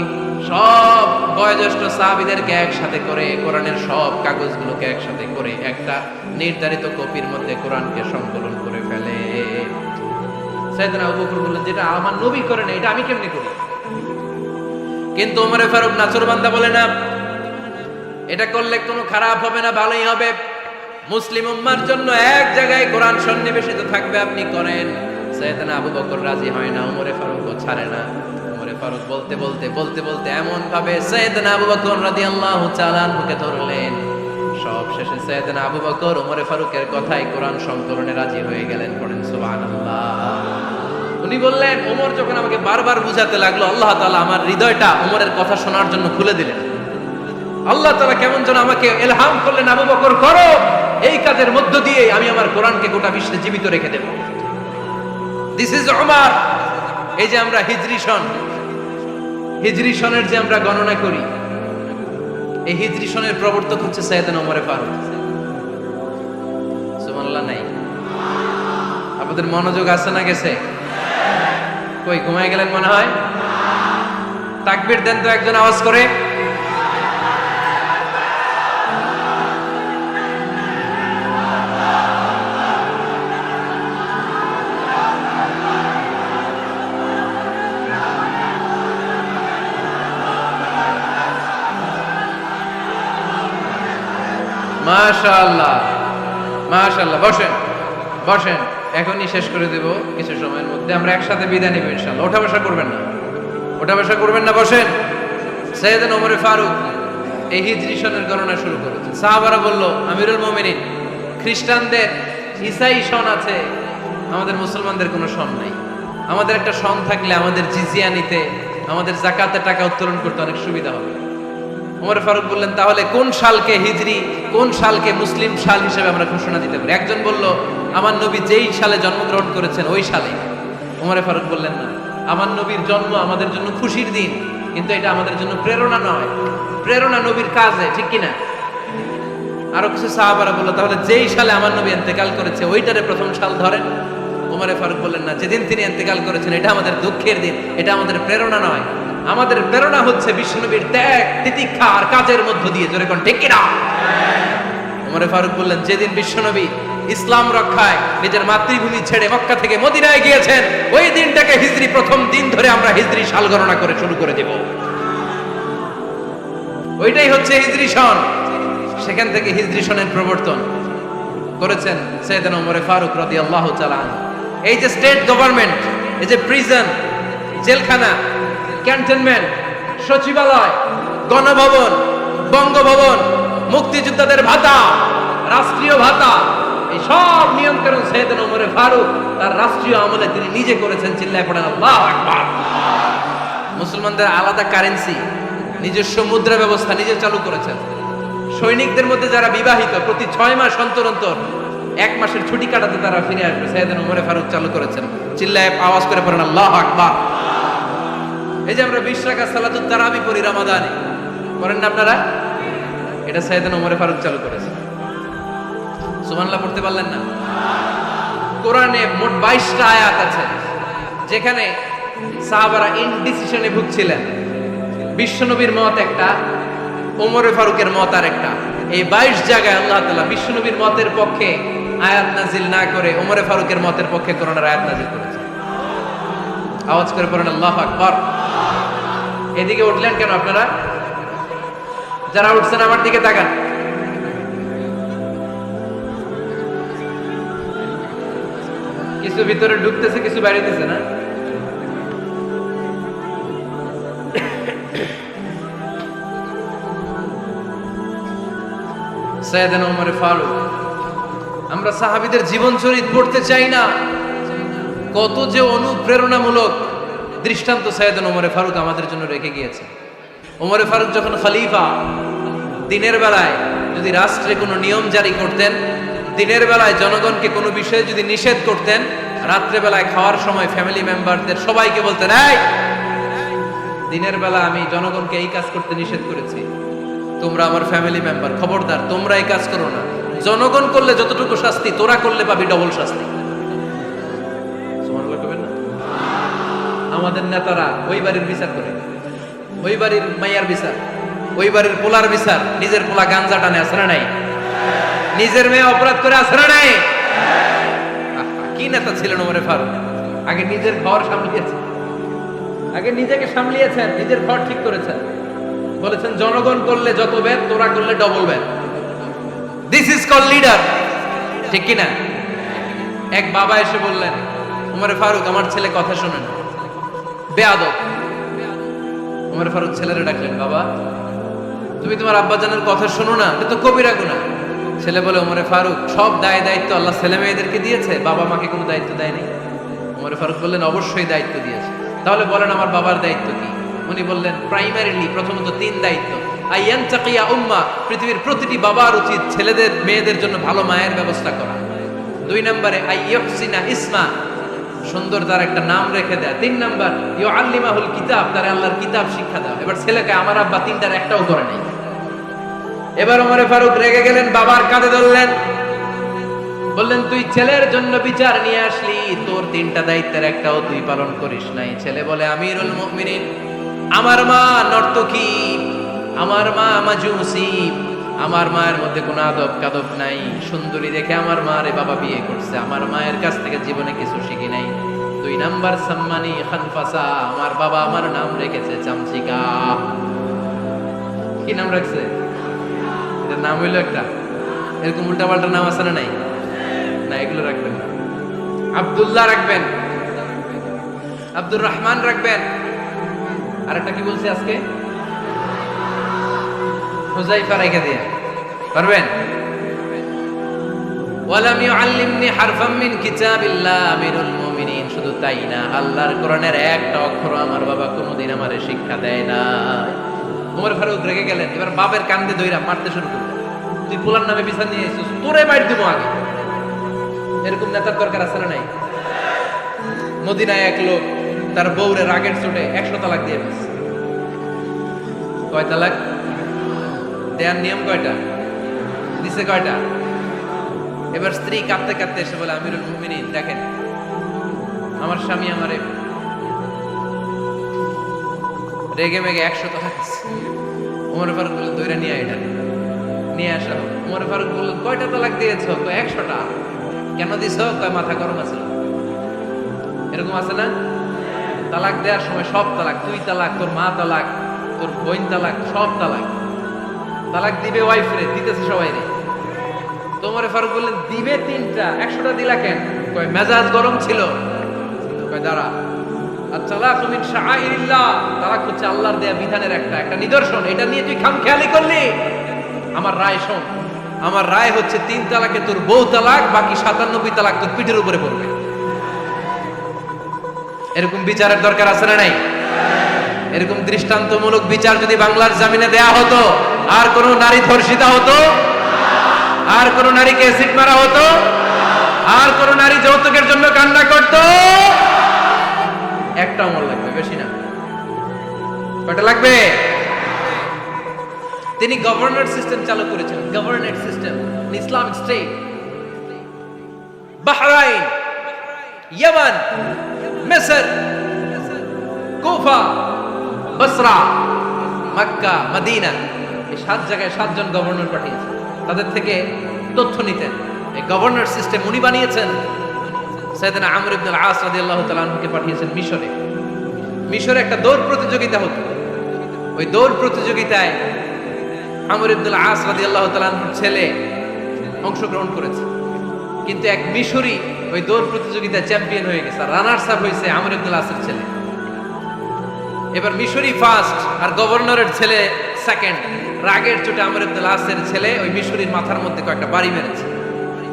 সব বয়োজ্যেষ্ঠ সাহাবীদেরকে একসাথে করে কোরআনের সব কাগজগুলোকে একসাথে করে একটা নির্ধারিত কপির মধ্যে কোরআনকে সংকলন করে ফেলে। সাইয়েদনা আবু বকর বললেন, যেটা আমার নবী করেন এটা আমি কেমনে করি? কিন্তু ওমরে ফারুক নাচরবান্দা বলে, না, এটা করলে কোনো খারাপ হবে না, ভালোই হবে। মুসলিম উম্মার জন্য এক জায়গায় কোরআন সন্নিবেশিত থাকবে, আপনি করেন। সাইয়েদনা আবু বকর রাজি হয় না, ওমরে ফারুকও ছাড়ে না। ওমরে ফারুক বলতে বলতে বলতে বলতে এমন ভাবে সাইয়েদনা আবু বকর রাদিয়াল্লাহু তাআলা আনহুকে ধরলেন, সব শেষে সাইয়েদনা আবু বকর ওমরে ফারুকের কথাই কোরআন সংকলনে রাজি হয়ে গেলেন। পড়েন সুবহানাল্লাহ। উনি বললেন, ওমর যখন আমাকে বারবার বুঝাতে লাগলো, আল্লাহ তাআলা আমার হৃদয়টা ওমরের কথা শোনার জন্য খুলে দিলেন। আল্লাহ তাআলা কেমন যেন আমাকে ইলহাম করলেন, আবু বকর করো, এই কাজের মধ্য দিয়ে আমি আমার কোরআনকে গোটা বিশ্বে জীবিত রেখে দেব। This is Umar. এই যে আমরা হিজরি সনের যে আমরা গণনা করি, এই হিজরি সনের প্রবর্তক হচ্ছে সাইয়েদনা ওমরে ফারুক। সুবহানাল্লাহ নাই? আপনাদের মনোযোগ আছে না গেছে? কই ঘুমায় গেলেন মনে হয়? তাকবীর দেন তো একজন আওয়াজ করে। মাশাআল্লাহ, মাশাআল্লাহ। বসেন বসেন, এখনই শেষ করে দেব কিছু সময়ের মধ্যে। আমরা একসাথে বিদায় নিব ইনশাআল্লাহ। ওঠা বসা করবেন না, ওঠা বসা করবেন না, বসেন। সাইয়েদনা ওমরে ফারুক এই হিজরি সনের গণনা শুরু করেছেন। সাহাবারা বলল, আমিরুল মুমিনিন, খ্রিস্টানদের ঈসাই সন আছে, আমাদের মুসলমানদের কোনো সন নাই। আমাদের একটা সন থাকলে আমাদের জিজিয়া নিতে আমাদের যাকাতের টাকা উত্তোলন করতে অনেক সুবিধা হবে। ওমর ফারুক বললেন, তাহলে কোন সালকে হিজরি, কোন সালকে মুসলিম সাল হিসেবে আমরা ঘোষণা দিতে পারি? একজন বলল, আমার নবী যেই সালে জন্মগ্রহণ করেছেন ওই সালে। ওমর ফারুক বললেন, না, আমার নবীর জন্ম আমাদের জন্য খুশির দিন, কিন্তু এটা আমাদের জন্য প্রেরণা নয়। প্রেরণা নবীর কাজে, ঠিক কিনা? আরো কিছু সাহাবারা বলল, তাহলে যেই সালে আমার নবী ইন্তেকাল করেছে ওইটারে প্রথম সাল ধরেন। ওমর ফারুক বললেন, না, যেদিন তিনি ইন্তেকাল করেছেন এটা আমাদের দুঃখের দিন, এটা আমাদের প্রেরণা নয়। আমাদের প্রেরণা হচ্ছে বিশ্বনবীর ত্যাগ, তিতিক্ষা আর কাজের মধ্য দিয়ে। জোরে কোন ঠিক কিনা? ওমর ফারুক বললেন, যেদিন বিশ্বনবী ইসলাম রক্ষায় নিজের মাতৃভূমি ছেড়ে মক্কা থেকে মদিনায় গিয়েছেন ওই দিনটাকে হিজরি প্রথম দিন ধরে আমরা হিজরি সাল গণনা করে শুরু করে দেব। ওইটাই হচ্ছে হিজরি সন। সেখান থেকে হিজরি সনের প্রবর্তন করেছেন সাইয়েদনা ওমর ফারুক রাদিয়াল্লাহু তাআলা আনহু। এই যে স্টেট গভর্নমেন্ট, এই যে প্রিজন, জেলখানা, ক্যান্টনমেন্ট, সচিবালয়, গণভবন, বঙ্গভবন, মুক্তিযোদ্ধাদের ভাতা, রাষ্ট্রীয় ভাতা, এই সব নিয়মকানুন সাইয়েদনা ওমর ফারুক তার রাষ্ট্রীয় আমলে তিনি নিজে করেছেন। চিল্লায় পড়েন আল্লাহু আকবার। মুসলমানদের আলাদা কারেন্সি, নিজস্ব মুদ্রা ব্যবস্থা নিজে চালু করেছেন। সৈনিকদের মধ্যে যারা বিবাহিত প্রতি 6 মাস অন্তর অন্তর 1 মাসের ছুটি কাটাতে তারা ফিরে আসবে, সাইয়েদনা ওমর ফারুক চালু করেছেন। চিল্লায় আওয়াজ করে পড়েন আল্লাহু আকবার। এই যে আমরা 20 রাকাত সালাতুত তারাবি পড়ি রমাদানে, করেন না আপনারা? এটা সাইয়েদনা ওমর ফারুক চালু করেছেন। সুবহানাল্লাহ পড়তে পারলেন না? কোরআনে মোট 22টা আয়াত আছে যেখানে সাহাবারা ইনডিসিশনে ভুগছিলেন। বিশ্বনবীর মত একটা, ওমর ফারুকের মত আর একটা। এই 22 জায়গায় আল্লাহ তাআলা বিশ্বনবীর মতের পক্ষে আয়াত নাজিল না করে ওমর ফারুকের মতের পক্ষে কোরআনের আয়াত নাজিল করেছেন। আওয়াজ করে পড়েন আল্লাহু আকবার। এদিকে উঠলেন কেন আপনারা? যারা উঠছেন আমার দিকে তাকান। কিছু ভিতরে ঢুকতেছে, কিছু বাইরেতেছে না? সাইয়েদনা ওমর ফারুক, আমরা সাহাবীদের জীবন চরিত পড়তে চাই না, কত যে অনুপ্রেরণামূলক দৃষ্টান্ত সাইয়েদনা ওমর ফারুক আমাদের জন্য রেখে গিয়েছে। ওমর ফারুক যখন খলিফা, দিনের বেলায় যদি রাষ্ট্রে কোনো নিয়ম জারি করতেন, দিনের বেলায় জনগণকে কোনো বিষয়ে যদি নিষেধ করতেন, রাত্রে বেলায় খাওয়ার সময় ফ্যামিলি মেম্বারদের সবাইকে বলতেন, এই দিনের বেলা আমি জনগণকে এই কাজ করতে নিষেধ করেছি, তোমরা আমার ফ্যামিলি মেম্বার, খবরদার তোমরা এই কাজ করো না। জনগণ করলে যতটুকু শাস্তি, তোরা করলে পাবি ডবল শাস্তি। সুবহানাল্লাহ কইবেন না? আমাদের নেতারা ওই বাড়ির বিচার করে, ওই বাড়ির মাইয়ার বিচার, ওই বাড়ির পোলার বিচার। নিজের পোলা গাঞ্জা টানে, আছে না নাই? নিজের মেয়ে অপরাধ করে, আছে না নাই? কি নেতা ছিলেন ওমর ফারুক! আগে নিজের ঘর সামলিয়েছেন, আগে নিজেকে সামলিয়েছেন, নিজের ঘর ঠিক করেছেন। বলেছেন জনগণ করলে যত ব্যাড, তোরা করলে double bad. This is call leader, ঠিক কিনা? এক বাবা এসে বললেন, ওমর ফারুক আমার ছেলে কথা শোনেন, বেয়াদব। ওমর ফারুক ছেলেরে ডাকলেন, বাবা তুমি তোমার আব্বাজানের কথা শোনো না, এটা তো কবিরা গুনাহ। ছেলে বলে, ওমর ফারুক সব দায় দায়িত্ব আল্লাহ ছেলে মেয়েদেরকে দিয়েছে, বাবা মাকে কোনো দায়িত্ব দেয়নি। ওমর ফারুক বললেন, অবশ্যই দায়িত্ব দিয়েছে। তাহলে বলেন আমার বাবার দায়িত্ব কি? উনি বললেন, প্রাইমারিলি প্রথমত 3 দায়িত্ব। আইয়ান তাকিয়া উম্মা, পৃথিবীর প্রতিটি বাবার উচিত ছেলেদের মেয়েদের জন্য ভালো মায়ের ব্যবস্থা করা। 2 নম্বরে আইয়ুহসিনা ইসমা, সুন্দর তার একটা নাম রেখে দেয়। 3 নম্বর ইউআল্লিমাহুল কিতাব, তার আল্লাহর কিতাব শিক্ষা দাও। এবার ছেলেকে আমার আব্বা 3টার একটাও করে নাই। এবার ওমর ফারুক রেগে গেলেন, বাবার কাঁধে ধরলেন, বললেন তুই ছেলের জন্য বিচার নিয়ে আসলি, তোর 3টা দায়িত্বের একটাও তুই পালন করিস নাই। ছেলে বলে, আমিরুল মুমিনিন, আমার মা নর্তকী, আমার মা মাজুসি, আমার মায়ের মধ্যে কোনো আদব কাদব নাই, সুন্দরী দেখে আমার মারে বাবা বিয়ে করছে, আমার মায়ের কাছ থেকে জীবনে কিছু শিখি নাই। 2 নাম্বার সম্মানী খানফাসা, আমার বাবা আমার নাম রেখেছে চামচিকা। কি নাম রাখছে? এটার নাম হইলো একটা, এরকম উল্টা পাল্টা নাম আছে না নাই? না, এগুলো রাখবেন না। আব্দুল্লাহ রাখবেন, আব্দুর রহমান রাখবেন। আর একটা কি বলছি আজকে? হুযায়ফা রেখে দিয়ে পারবেন? ওয়ালাম ইউআল্লিমনি হারফাম মিন কিতাবিল্লাহ আমিরুল মুমিনিন। শুধু তাই না, আল্লাহর কোরআনের একটা অক্ষর আমার বাবা কোনোদিন আমার আমারে শিক্ষা দেয় না। ওমর ফারুক রেগে গেলেন, এবার বাপের কান্দে ধইরা মারতে শুরু করলেন। তুই পোলার নামে বিচার নিয়ে এসেছিস, তোরে মার দিব আগে। এরকম নেতার দরকার আছে না নাই? মদিনায় এক লোক তার বউরে রাগের চোটে 100 তালাক দিয়ে ফেলছে। কয় তালাক দেয়ার নিয়ম কয়টা? দিছে কয়টা? এবার স্ত্রী কাঁদতে কাঁদতে এসে বলে, আমিরুল মুমিনিন দেখেন, আমার স্বামী আমারে রেগে মেগে 100 তালাক দিচ্ছে। ওমর ফারুক বললেন, দইরা নিয়ে এটা নিয়ে আসা হোক। ওমর ফারুক বললেন, কয়টা তালাক দিয়েছো? 100টা। কেন দিছ? কয় মাথা গরম আছে। এরকম আছে না? তালাক দেওয়ার সময় সব তালাক, তুই তালাক, তোর মা তালাক, তোর বোন তালাক, সব তালাক। তালাক দিবে ওয়াইফ রে, দিতেছে সবাই রে। তোমারে ফারুক বললেন, দিবে 3টা, 100টা দিলা কেন? কয় মেজাজ গরম ছিল। কয় দাঁড়া, আত-তালাকু মিন শাআইরিল্লাহ, তালাক হচ্ছে আল্লাহর দেয়া বিধানের একটা নিদর্শন। এটা নিয়ে তুই খামখেয়ালি করলি। আমার রায় শোন, আমার রায় হচ্ছে 3 তালাকে তোর বউ তালাক, বাকি 97 তালাক তোর পিঠের উপরে পড়বে। এরকম বিচারের দরকার আছে না নাই? এরকম দৃষ্টান্তমূলক বিচার যদি বাংলার জমিনে দেয়া হতো, আর কোন নারী ধর্ষিতা হতো, আর কোন নারীকে অ্যাসিড মারা হতো, আর কোন নারী যৌতুকের জন্য কান্না করত? একটা অমর লাগবে, বেশি না। কয়টা লাগবে? তিনি গভর্নর সিস্টেম চালু করেছেন, governor system, Islamic state. Bahrain, Yemen, মিসর, কুফা, বসরা, মক্কা, মদিনা, এই 7 জায়গায় 7 জন গভর্নর পাঠিয়েছেন। তাদের থেকে তথ্য নিতেন। এই গভর্নর সিস্টেম উনি বানিয়েছেন। সাইয়েদনা আমর ইবনে আল-আস রাদিয়াল্লাহু তাআলা আনহুকে পাঠিয়েছেন মিশরে। মিশরে একটা দৌড় প্রতিযোগিতা হতো। ওই দৌড় প্রতিযোগিতায় আমর ইবনে আল-আস রাদিয়াল্লাহু তাআলা আনহুর ছেলে অংশগ্রহণ করেছে, কিন্তু এক মিশরি ওই দৌড় প্রতিযোগিতায় চ্যাম্পিয়ন হয়ে গেছে। রানার্স আপ হয়েছে আমর ইবনে আল-আসের ছেলে। এবার মিশরি ফার্স্ট আর গভর্নরের ছেলে সেকেন্ড। রাগের চোটে আমর ইবনে আল-আসের ছেলে ওই মিশরির মাথার মধ্যে কয়েকটা বাড়ি মেরেছে।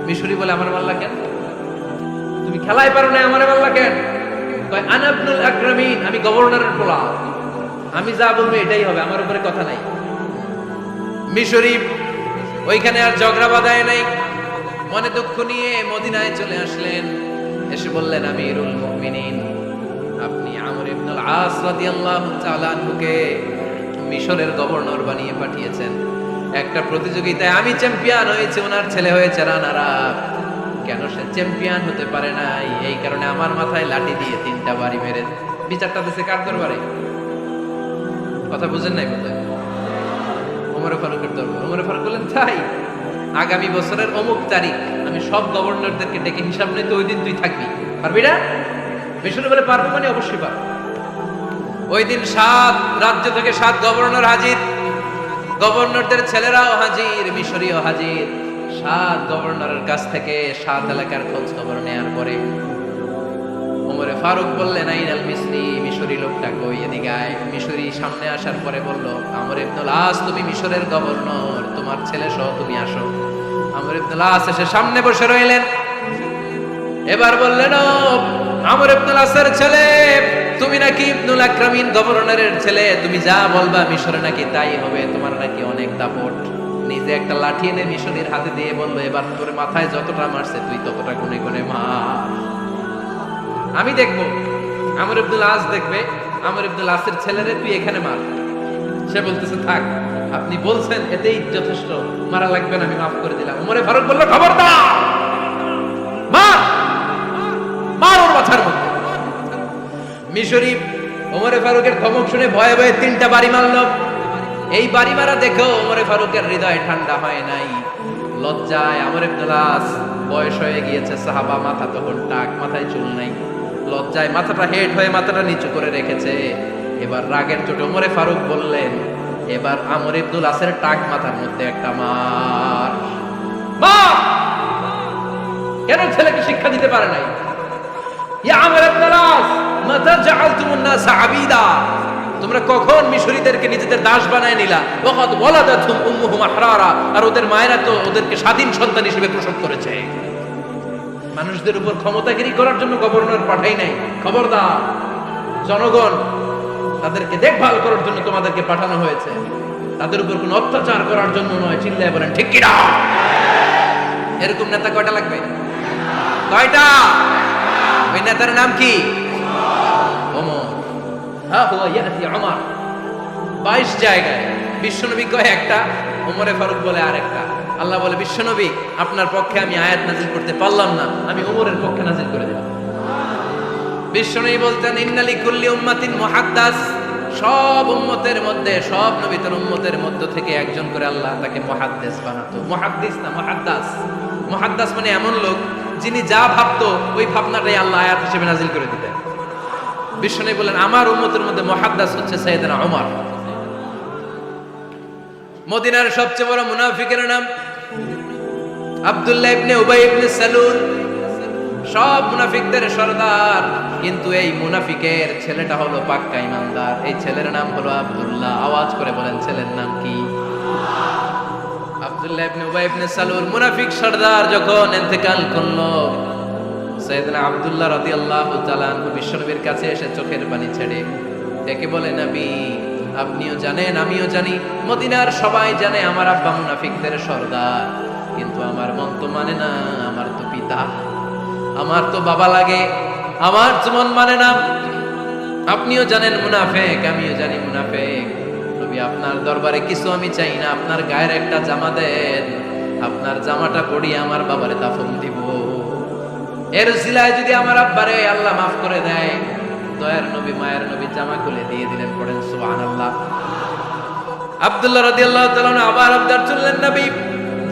মিশরি বলে, আমার মাল্লা কেন? তুমি খেলায় পারো না, আমার মাল্লা কেন? কয়, আনা ইবনুল আকরামিন, আমি গভর্নরের পোলা, আমি যা বলবো এটাই হবে, আমার উপরে কথা নাই। মিশরি ওইখানে আর ঝগড়া বাঁধায় নাই, মনে দুঃখ নিয়ে মদিনায় চলে আসলেন। এসে বললেন, আমিরুল মুমিনিন, আপনি আমর ইবনে আল-আস রাদিয়াল্লাহু তাআলা আনহুকে মিশরের গভর্নর বানিয়ে পাঠিয়েছেন। একটা প্রতিযোগিতায় আমি চ্যাম্পিয়ন হয়েছি, ওনার ছেলে হয়েছে রানার আপ। কেন সে চ্যাম্পিয়ন হতে পারে নাই? এই কারণে আমার মাথায় লাঠি দিয়ে 3টা বাড়ি মেরে। বিচারটা দিছে কার দরবারে? কথা বুঝেন নাই বোধহয়? ওমর ফারুকের দরবার। ওমর ফারুক বললেন, তাই আগামী বছরের অমুক তারিখ আমি সব গভর্নরদেরকে ডেকে হিসাব নিতে, ওই দিন তুই থাকবি, পারবি না? মিশরে বলে, পারবো মানে অবশ্যই পারবো। ওই দিন 7 রাজ্য থেকে 7 গভর্নর হাজির, গভর্নরদের ছেলেরাও হাজির, মিশরীয় হাজির। 7 গভর্নরের কাছ থেকে 7 এলাকার খোঁজ খবর নেয়ার পরে ওমরে ফারুক বললেন, আইনাল মিসরি, মিশরি লোকটা কই, এদিকে আয়। মিশরি সামনে আসার পরে বলল, আমর ইবনে আল-আস, তুমি মিশরের গভর্নর, তোমার ছেলে সহ তুমি আসো। আমর ইবনে আল-আস এসে সামনে বসে রইলেন। এবার বললেন, ও আমর ইবনে আল-আসের ছেলে, তুমি নাকি ইবনুল আকরামিন গভর্নরের ছেলে, তুমি যা বলবা মিশরে নাকি তাই হবে, তোমার নাকি অনেক দাপট। নিজে একটা লাঠি এনে মিশরীর হাতে দিয়ে বলল, এবার তোর মাথায় যতটা মারছে তুই ততটা গুনে গুনে মার, আমি দেখবো। আমর ইবনে আল-আস দেখবে, আমর ইবনে আল-আসের ছেলেরে তুই এখানে মার। সে বলতেছে, থাক, আপনি বলছেন এতেই যথেষ্ট, মারা লাগবে না, আমি মাফ করে দিলাম। ওমরে ফারুক বলল, খবরদার, মার, মার ওর মাথার মধ্যে। মিশরি ওমরে ফারুকের ধমক শুনে ভয়ে ভয়ে 3টা বাড়ি মারল। এই বাড়ি মারা দেখেও ওমরে ফারুকের হৃদয় ঠান্ডা হয় নাই। লজ্জায় আমর ইবনে আল-আস, বয়স হয়ে গিয়েছে, সাহাবা, মাথা তখন টাক, মাথায় চুল নাই, লজ্জায় মাথাটা হেট হয়ে মাথাটা নিচু করে রেখেছে। এবার রাগের চোটে ওমরে ফারুক বললেন, এবার আমর ইবনে আল-আসের টাক মাথার মধ্যে একটা মার। মা কেন ছেলেকে শিক্ষা দিতে পারে নাই? ইয়া আমর ইবনে আল-আস, মাতা জাআলতুমুন নাস আবিদা, তোমরা কখন মিশরীদেরকে নিজেদের দাস বানায় নিলা? ওয়াকাদ ওয়ালাদাতুহুম উম্মুহুম আহরারা, আর ওদের মায়েরা তো ওদেরকে স্বাধীন সন্তান হিসেবে প্রসব করেছে। মানুষদের উপর ক্ষমতাগিরি করার জন্য গভর্নর পাঠাই নাই। খবরদার জনগণ, তাদেরকে দেখভাল করার জন্য তোমাদেরকে পাঠানো হয়েছে, তাদের উপর কোনো অত্যাচার করার জন্য নয়। চিল্লায় বলেন ঠিক কিনা? এরকম নেতা কয়টা লাগবে? কয়টা? ওই নেতার নাম কি? ওমর। হ্যাঁ হুয়া ইয়াতি ওমর। 22 জায়গায় বিশ্বনবী কয় একটা, ওমরে ফারুক বলে আরেকটা। আল্লাহ বলে বিশ্বনবী আপনার পক্ষে আমি আয়াত নাজিল করতে পারলাম না, আমি ওমরের পক্ষে নাজিল করে দিলাম। বিশ্বনবী বলতেন ইন্না লিকুল্লি উম্মাতিন মুহাদ্দাস, সব উম্মতের মধ্যে, সব নবীর উম্মতের মধ্য থেকে একজন করে আল্লাহ তাকে মুহাদ্দিস বানাতো। মুহাদ্দিস না মুহাদ্দাস। মুহাদ্দাস মানে এমন লোক যিনি যা ভাবতো ওই ভাবনাটাই আল্লাহ আয়াত হিসেবে নাজিল করে দিতেন। বিশ্বনবী বলেন আমার উম্মতের মধ্যে মুহাদ্দাস হচ্ছে সাইয়েদনা ওমর। মদিনার সবচেয়ে বড় মুনাফিকের নাম আব্দুল্লাহ ইবনে উবাই ইবনে সালুল। সব মুনাফিকদের সরদার, কিন্তু এই মুনাফিকের ছেলেটা হলো পাক্কা ইমানদার। এই ছেলের নাম হলো আব্দুল্লাহ। আওয়াজ করে বলেন ছেলের নাম কি? আব্দুল্লাহ ইবনে উবাই ইবনে সালুল মুনাফিক সরদার যখন ইন্তেকাল করলো, সাইয়েদনা আব্দুল্লাহ রাদিয়াল্লাহু তাআলা আনহু বিশ্বনবীর কাছে এসে চোখের পানি ছেড়ে ডেকে বলে নবী আপনিও জানেন আমিও জানি, মদিনার সবাই জানে আমার আব্বা মুনাফিকদের সরদার, কিন্তু আমার মন তো মানে না, আমার তো পিতা, আমার তো বাবা লাগে, আমার তো মন মানে না। আপনিও জানেন মুনাফিক, আমিও জানি মুনাফিক। নবী আপনার দরবারে কিছু আমি চাই না, আপনার গায়ের একটা জামা দেন, আপনার জামাটা পরিয়ে আমার বাবারে দাফন দিব। এর উসিলায় যদি আমার আব্বারে আল্লাহ মাফ করে দেয়, দয়ার নবী মায়ের নবী জামা খুলে দিয়ে দিলেন। পড়েন সুবহানাল্লাহ। আব্দুল্লাহ রাদিয়াল্লাহু তাআলা আবার আবদার চললেন নবী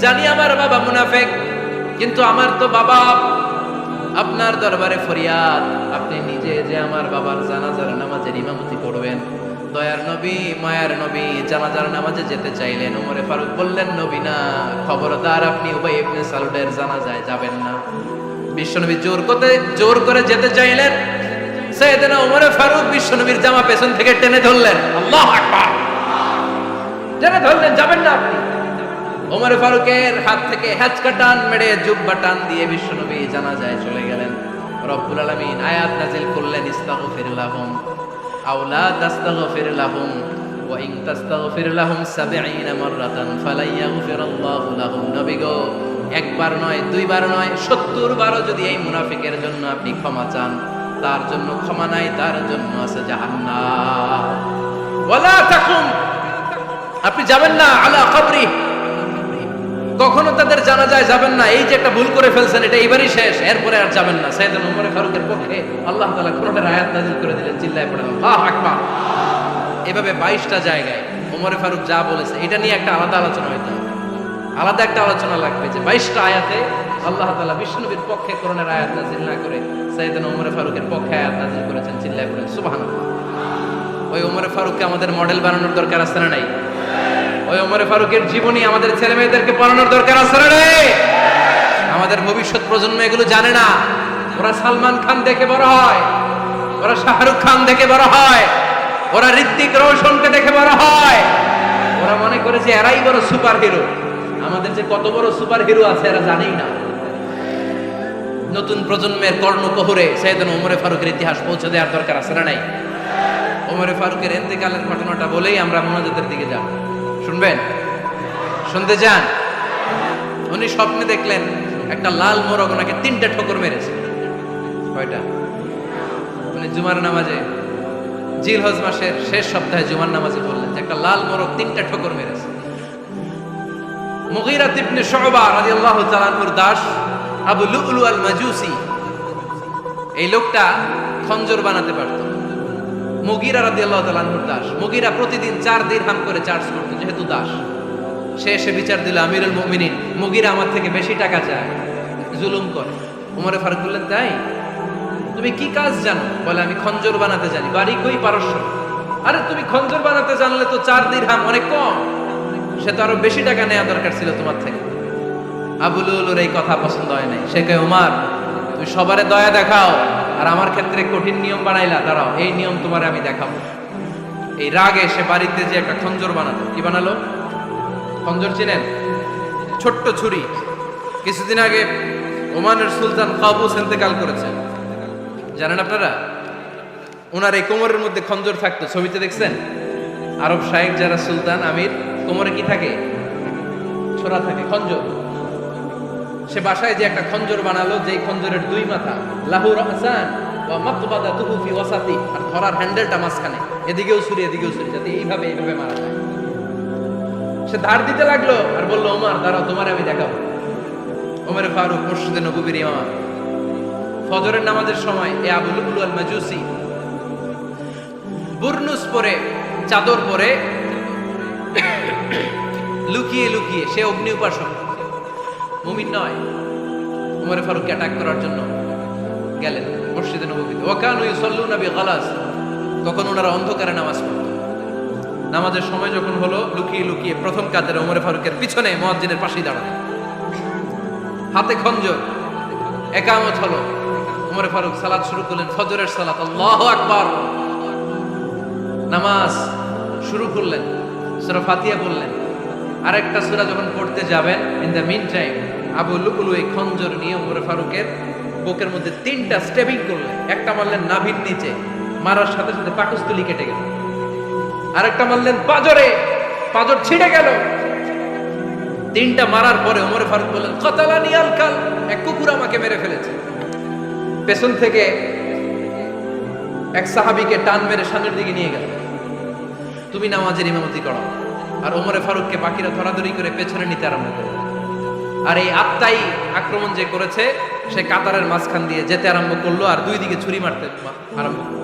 জানি আমার বাবা মুনাফিক, কিন্তু আমার তো বাবা, আপনার দরবারে ফরিয়াদ আপনি নিজে যে আমার বাবার জানাজার নামাজের ইমামতি করবেন। দয়ার নবী মায়ের নবী জানাজার নামাজে যেতে চাইলেন। ওমরে ফারুক বললেন নবী না, খবরদার আপনি উবাই ইবনে সালুলের জানাজায় যাবেন না। বিশ্বনবী জোর করে যেতে চাইলেন। সাইয়েদনা ওমরে ফারুক বিশ্বনবীর জামা পেছন থেকে টেনে ধরলেন। আল্লাহু আকবার। টেনে ধরলেন, যাবেন না আপনি। ওমরে ফারুকের হাত থেকে হ্যাচকা টান মেরে জুব্বা টান দিয়ে বিশ্বনবী জানাজায় চলে গেলেন। রব্বুল আলামিন আয়াত নাযিল করলেন ইস্তাগফির লাহুম আও লা তাস্তাগফির লাহুম ওয়া ইন তাস্তাগফির লাহুম ৭০ মাররাতান ফালা ইয়াগফিরাল্লাহু লাহুম। নবী গো একবার নয় দুইবার নয় ৭০ বারও যদি এই মুনাফিকের জন্য আপনি ক্ষমা চান, তার জন্য ক্ষমা নাই, তার জন্য আছে জাহান্নাম। ওয়ালা তাকুম, আপনি যাবেন না আলা কবরি, কখনো তাদের জানাজায় যাবেন না। এই যে একটা ভুল করে ফেলছেন এটা এবারই শেষ, এরপরে আর যাবেন না। সাইয়েদনা ওমর ফারুকের পক্ষে আল্লাহ তাআলা কোরআনের আয়াত নাযিল করে দিলেন। চিল্লায় পড়েন আল্লাহু আকবার। এভাবে 22টা জায়গায় ওমর ফারুক যা বলেছে এটা নিয়ে একটা আলাদা আলোচনা হইতো, আলাদা একটা আলোচনা লাগবে যে 22টা আয়াতে আল্লাহ তাআলা বিশ্বনবীর পক্ষে কোরআনের আয়াত নাযিল না করে সাইয়েদনা ওমর ফারুকের পক্ষে আয়াত নাযিল করেছেন। চিল্লায় পড়েন সুবহানাল্লাহ। ওই ওমর ফারুককে আমাদের মডেল বানানোর দরকার আছে না নাই? ওই ওমর ফারুকের জীবনী আমাদের ছেলে মেয়েদেরকে পড়ানোর দরকার আছে না নাই? আমাদের ভবিষ্যৎ প্রজন্ম এগুলো জানে না। ওরা সালমান খান দেখে বড় হয়, ওরা শাহরুখ খান দেখে বড় হয়, ওরা ঋত্বিক রোশনকে দেখে বড় হয়। ওরা মনে করে যে এরাই বড় সুপার হিরো। আমাদের যে কত বড় সুপার হিরো আছে এরা জানেই না। নতুন প্রজন্মের কর্ণকোহরে সাইয়েদনা ওমর ফারুকের ইতিহাস পৌঁছে দেওয়ার দরকার আছে না নাই? ওমর ফারুকের ইন্তেকালের ঘটনাটা বলেই আমরা মোনাজাতের দিকে যাব। শুনবেন? শুনতে চান? উনি স্বপ্নে দেখলেন একটা লাল মোরগ ওনাকে 3টা ঠোকর মেরেছে। কয়টা? উনি জুমার নামাজে জিলহজ মাসের শেষ সপ্তাহে জুমার নামাজে বললেন যে একটা লাল মোরগ 3টা ঠোকর মেরেছে। মুগীরা ইবনে শুবা রাদিয়াল্লাহু তাআলা আনহুর দাস আবু লুলু আল মাজুসি, এই লোকটা খঞ্জর বানাতে পারত। মুগীরা রাদিয়াল্লাহু তাআলা আনহুর দাস। মুগীরা প্রতিদিন 4 দিরহাম করে চার্জ করত, যেহেতু দাস। সে এসে বিচার দিল আমিরুল মুমিনিন মুগীরা আমার থেকে বেশি টাকা চায়, জুলুম করে। ওমর ফারুক বললেন তাই? তুমি কি কাজ জানো? বলে আমি খঞ্জর বানাতে জানি। বাড়ি কই? পারস্য। আরে তুমি খঞ্জর বানাতে জানলে তো 4 দিরহাম অনেক কম, সে তো আরো বেশি টাকা নেওয়া দরকার ছিল তোমার থেকে। আবু লুলুর এই কথা পছন্দ হয় নাই। সে কয় ওমর তুমি সবারে দয়া দেখাও আর আমার ক্ষেত্রে কঠিন নিয়ম বানাইলা, দাঁড়াও এই নিয়ম তোমারে আমি দেখাবো। এই রাগে সে বাড়িতে যে একটা খঞ্জর বানালো। কি বানালো? খঞ্জর চিনেন? ছোট্ট ছুরি। কিছুদিন আগে ওমানের সুলতান কাবুস ইন্তেকাল করেছেন, জানেন আপনারা? ওনার এই কোমরের মধ্যে খঞ্জর থাকতো, ছবিতে দেখছেন? আরব শাহেক যারা সুলতান আমির, কোমরে কি থাকে? ছোরা থাকে, খঞ্জর। সে বাসায় যে একটা খঞ্জর বানালো, যেই খঞ্জরের দুই মাথা, লাহু রাসান ওয়া মাকবাদাতুহু ফি ওয়াসাতি, আর ধরার হ্যান্ডেলটা মাঝখানে, এদিকেও ছুরি এদিকেও ছুরি, যাতে এইভাবে মারা যায়। সে ধার দিতে লাগলো আর বলল, ওমর দাঁড়াও, তোমার আমি দেখাবো। ওমর ফারুক মসজিদে নববীর ইমাম, ফজরের নামাজের সময় এ আবু লুলু আল মাজুসি বুরনুস পরে, চাদর পরে, লুকিয়ে লুকিয়ে, সে অগ্নি উপাসক, মুমিন নয়, ওমর ফারুককে অ্যাটাক করার জন্য গেলেন মসজিদে নববীতে। ওয়াকানু ইউসাল্লুনা বিগালাস, তখন ওনারা অন্ধকারে নামাজ পড়ত। নামাজের সময় যখন হলো, লুকিয়ে লুকিয়ে প্রথম কাতারে ওমর ফারুকের পিছনে মুয়াজ্জিনের পাশেই দাঁড়ালেন, হাতে খঞ্জর, একামত হলো। ওমর ফারুক সালাত শুরু করলেন, ফজরের সালাত, আল্লাহু আকবার। নামাজ শুরু করলেন, সূরা ফাতিহা বললেন। আরেকটা সূরা যখন পড়তে যাবেন, in the mean time Abu Lulu এই খঞ্জর নিয়ে ওমর ফারুকের বুকের মধ্যে 3টা স্টেবিং করলেন। একটা মারলেন নাভির নিচে, মারার সাথে সাথে পাকস্থলী কেটে গেল। আরেকটা মারলেন পাজরে, পাজর ছিঁড়ে গেল। 3টা মারার পরে ওমর ফারুক বললেন, কাতালানি আল কাল, এক কুকুর আমাকে মেরে ফেলেছে। পেছন থেকে এক সাহাবীকে টান মেরে সামনের দিকে নিয়ে গেল, তুমি নামাজের ইমামতি করো। আর ওমর ফারুককে বাকিরা ধরাধরি করে পেছনে নিতে আরম্ভ করল। আর এই আত্মাই আক্রমণ যে করেছে, সে কাতারের মাঝখান দিয়ে যেতে আরম্ভ করলো, আর দুই দিকে ছুরি মারতে আরম্ভ করলো।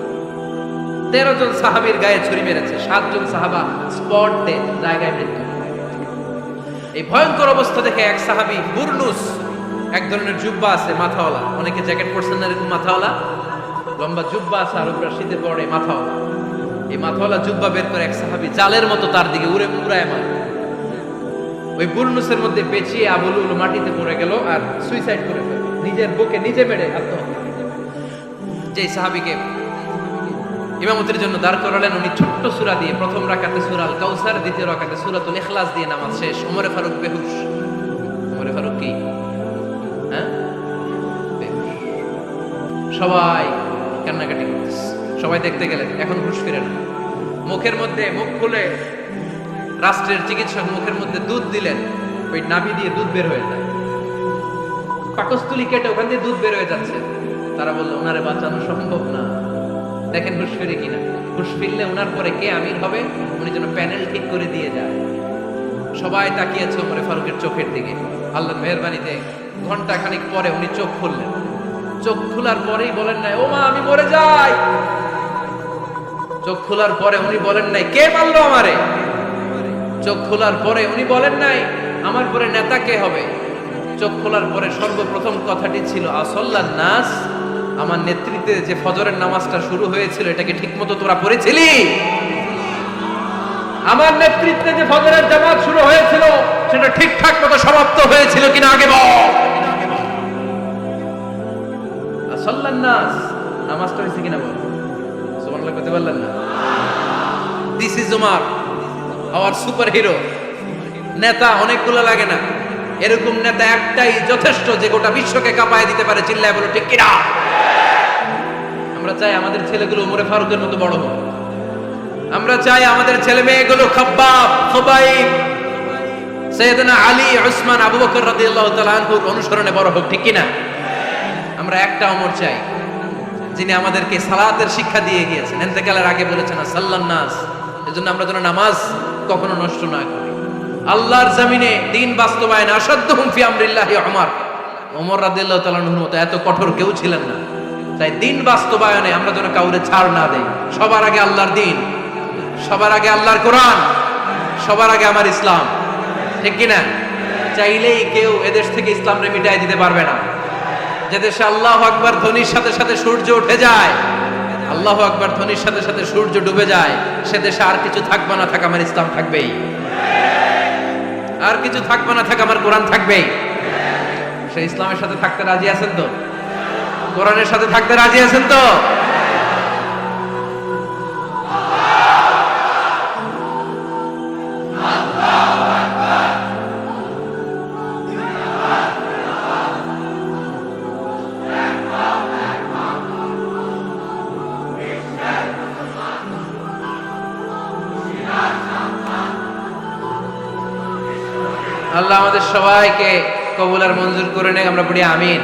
13 জন সাহাবীর গায়ে ছুরি মেরেছে, 7 জন সাহাবা স্পট ডেথ, জায়গায় মৃত্যু। এই ভয়ঙ্কর অবস্থা দেখে এক সাহাবী বুরনুস, এক ধরনের জুব্বা আছে মাথাওয়ালা, অনেকে জ্যাকেট পরছেন না এরকম মাথাওয়ালা, লম্বা জুব্বা আছে, আরবরা শীতে পরে মাথাওয়ালা, এই মাথাওয়ালা জুব্বা বের করে এক সাহাবী জালের মতো তার দিকে উড়ায় মারে। ওই বুরনুসের মধ্যে পেঁচিয়ে আবু লুলু মাটিতে পড়ে গেল আর সুইসাইড করে ফেলল, নিজের বুকে নিজে মেরে আত্মহত্যা। যেই সাহাবীকে ইমামতির জন্য দাঁড় করালেন, উনি ছোট্ট সূরা দিয়ে, প্রথম রাকাতে সূরা আল কাউসার, দ্বিতীয় রাকাতে সূরাতুল ইখলাস দিয়ে নামাজ শেষ। ওমর ফারুক বেহুশ। ওমর ফারুক কি বেহুশ। সবাই কান্নাকাটি করতেছে, সবাই দেখতে গেলেন, এখন হুঁশ ফিরে না। মুখের মধ্যে, মুখ খুলে রাষ্ট্রের চিকিৎসক মুখের মধ্যে দুধ দিলেন, ওই নাভি দিয়ে দুধ বের হয়ে যায়, পাকস্থলী কেটে ওখান দিয়ে দুধ বের হয়ে যাচ্ছে। তারা বললো, ওনারে বাঁচানো সম্ভব না, দেখেন হুঁশ ফিরে কিনা। হুঁশ ফিরলে ওনার পরে কে আমির হবে, উনি যেন প্যানেল ঠিক করে দিয়ে যায়। সবাই তাকিয়েছে ওমর ফারুকের চোখের দিকে। আল্লাহর মেহেরবানিতে ঘন্টা খানিক পরে উনি চোখ খুললেন। চোখ খোলার পরেই বলেন নাই, ও মা আমি মরে যাই। চোখ খোলার পরে উনি বলেন নাই, কে মারলো আমারে। চোখ খোলার পরে উনি বলেন নাই, আমার পরে নেতা কে হবে। চোখ খোলার পরে সর্বপ্রথম কথাটি ছিল, আসল্লান নাস, আমার নেতৃত্বে যে ফজরের নামাজটা শুরু হয়েছিল, এটাকে ঠিকমতো তোরা পড়েছিলি? আমার নেতৃত্বে যে ফজরের জামাত শুরু হয়েছিল, সেটা ঠিকঠাক মতো সমাপ্ত হয়েছিল কিনা আগে বল। আসল্লান নাস, নামাজটা হয়েছে কিনা বল। সুবহানাল্লাহ করতে পারলেন না? This is Umar, hour super hero. নেতা অনেকগুলো লাগে না, এরকম নেতা একটাই যথেষ্ট, যে গোটা বিশ্বকে কাঁপায় দিতে পারে। চিল্লায় বলো ঠিক কিনা? আমরা চাই আমাদের ছেলেগুলো ওমর ফারুকের মতো বড় হোক। আমরা চাই আমাদের ছেলে মেয়েগুলো খাব্বাব, খুবাইব, সাইয়েদনা আলী, উসমান, আবু বকর রাদিয়াল্লাহু তাআলা আনহুর অনুসরণে বড় হোক, ঠিক কিনা? আমরা একটা ওমর চাই, যিনি আমাদেরকে সালাতের শিক্ষা দিয়ে গিয়েছেন, ইন্তেকালের আগে বলেছেন সাল্লান নাস। এজন্য আমরা যেন নামাজ কখনো নষ্ট না করি। আল্লাহর জমিনে দ্বীন বাস্তবায়ন আসাদ্দুহুম ফি আমরিল্লাহি ওমর রাদিয়াল্লাহু তাআলা আনহুর মতো এত কঠোর কেউ ছিলেন না। তাই দ্বীন বাস্তবায়নে আমরা যেন কাউরে ছাড় না দেই। সবার আগে আল্লাহর দ্বীন, সবার আগে আল্লাহর কোরআন, সবার আগে আমার ইসলাম, ঠিক কিনা? চাইলেই কেউ এদেশ থেকে ইসলামকে মিটাই দিতে পারবে না। যে দেশে আল্লাহু আকবার ধ্বনির সাথে সাথে সূর্য উঠে যায়, আল্লাহু আকবার ধ্বনির সাথে সাথে সূর্য ডুবে যায়, সে দেশে আর কিছু থাকবে না থাক, আমার ইসলাম থাকবেই। আর কিছু থাকবে না থাক, আমার কোরআন থাকবেই। সে ইসলামের সাথে থাকতে রাজি আছেন তো? কোরআনের সাথে থাকতে রাজি আছেন তো? আল্লাহ আমাদের সবাইকে কবুল আর মঞ্জুর করে নেয়, আমরা পড়ি আমিন।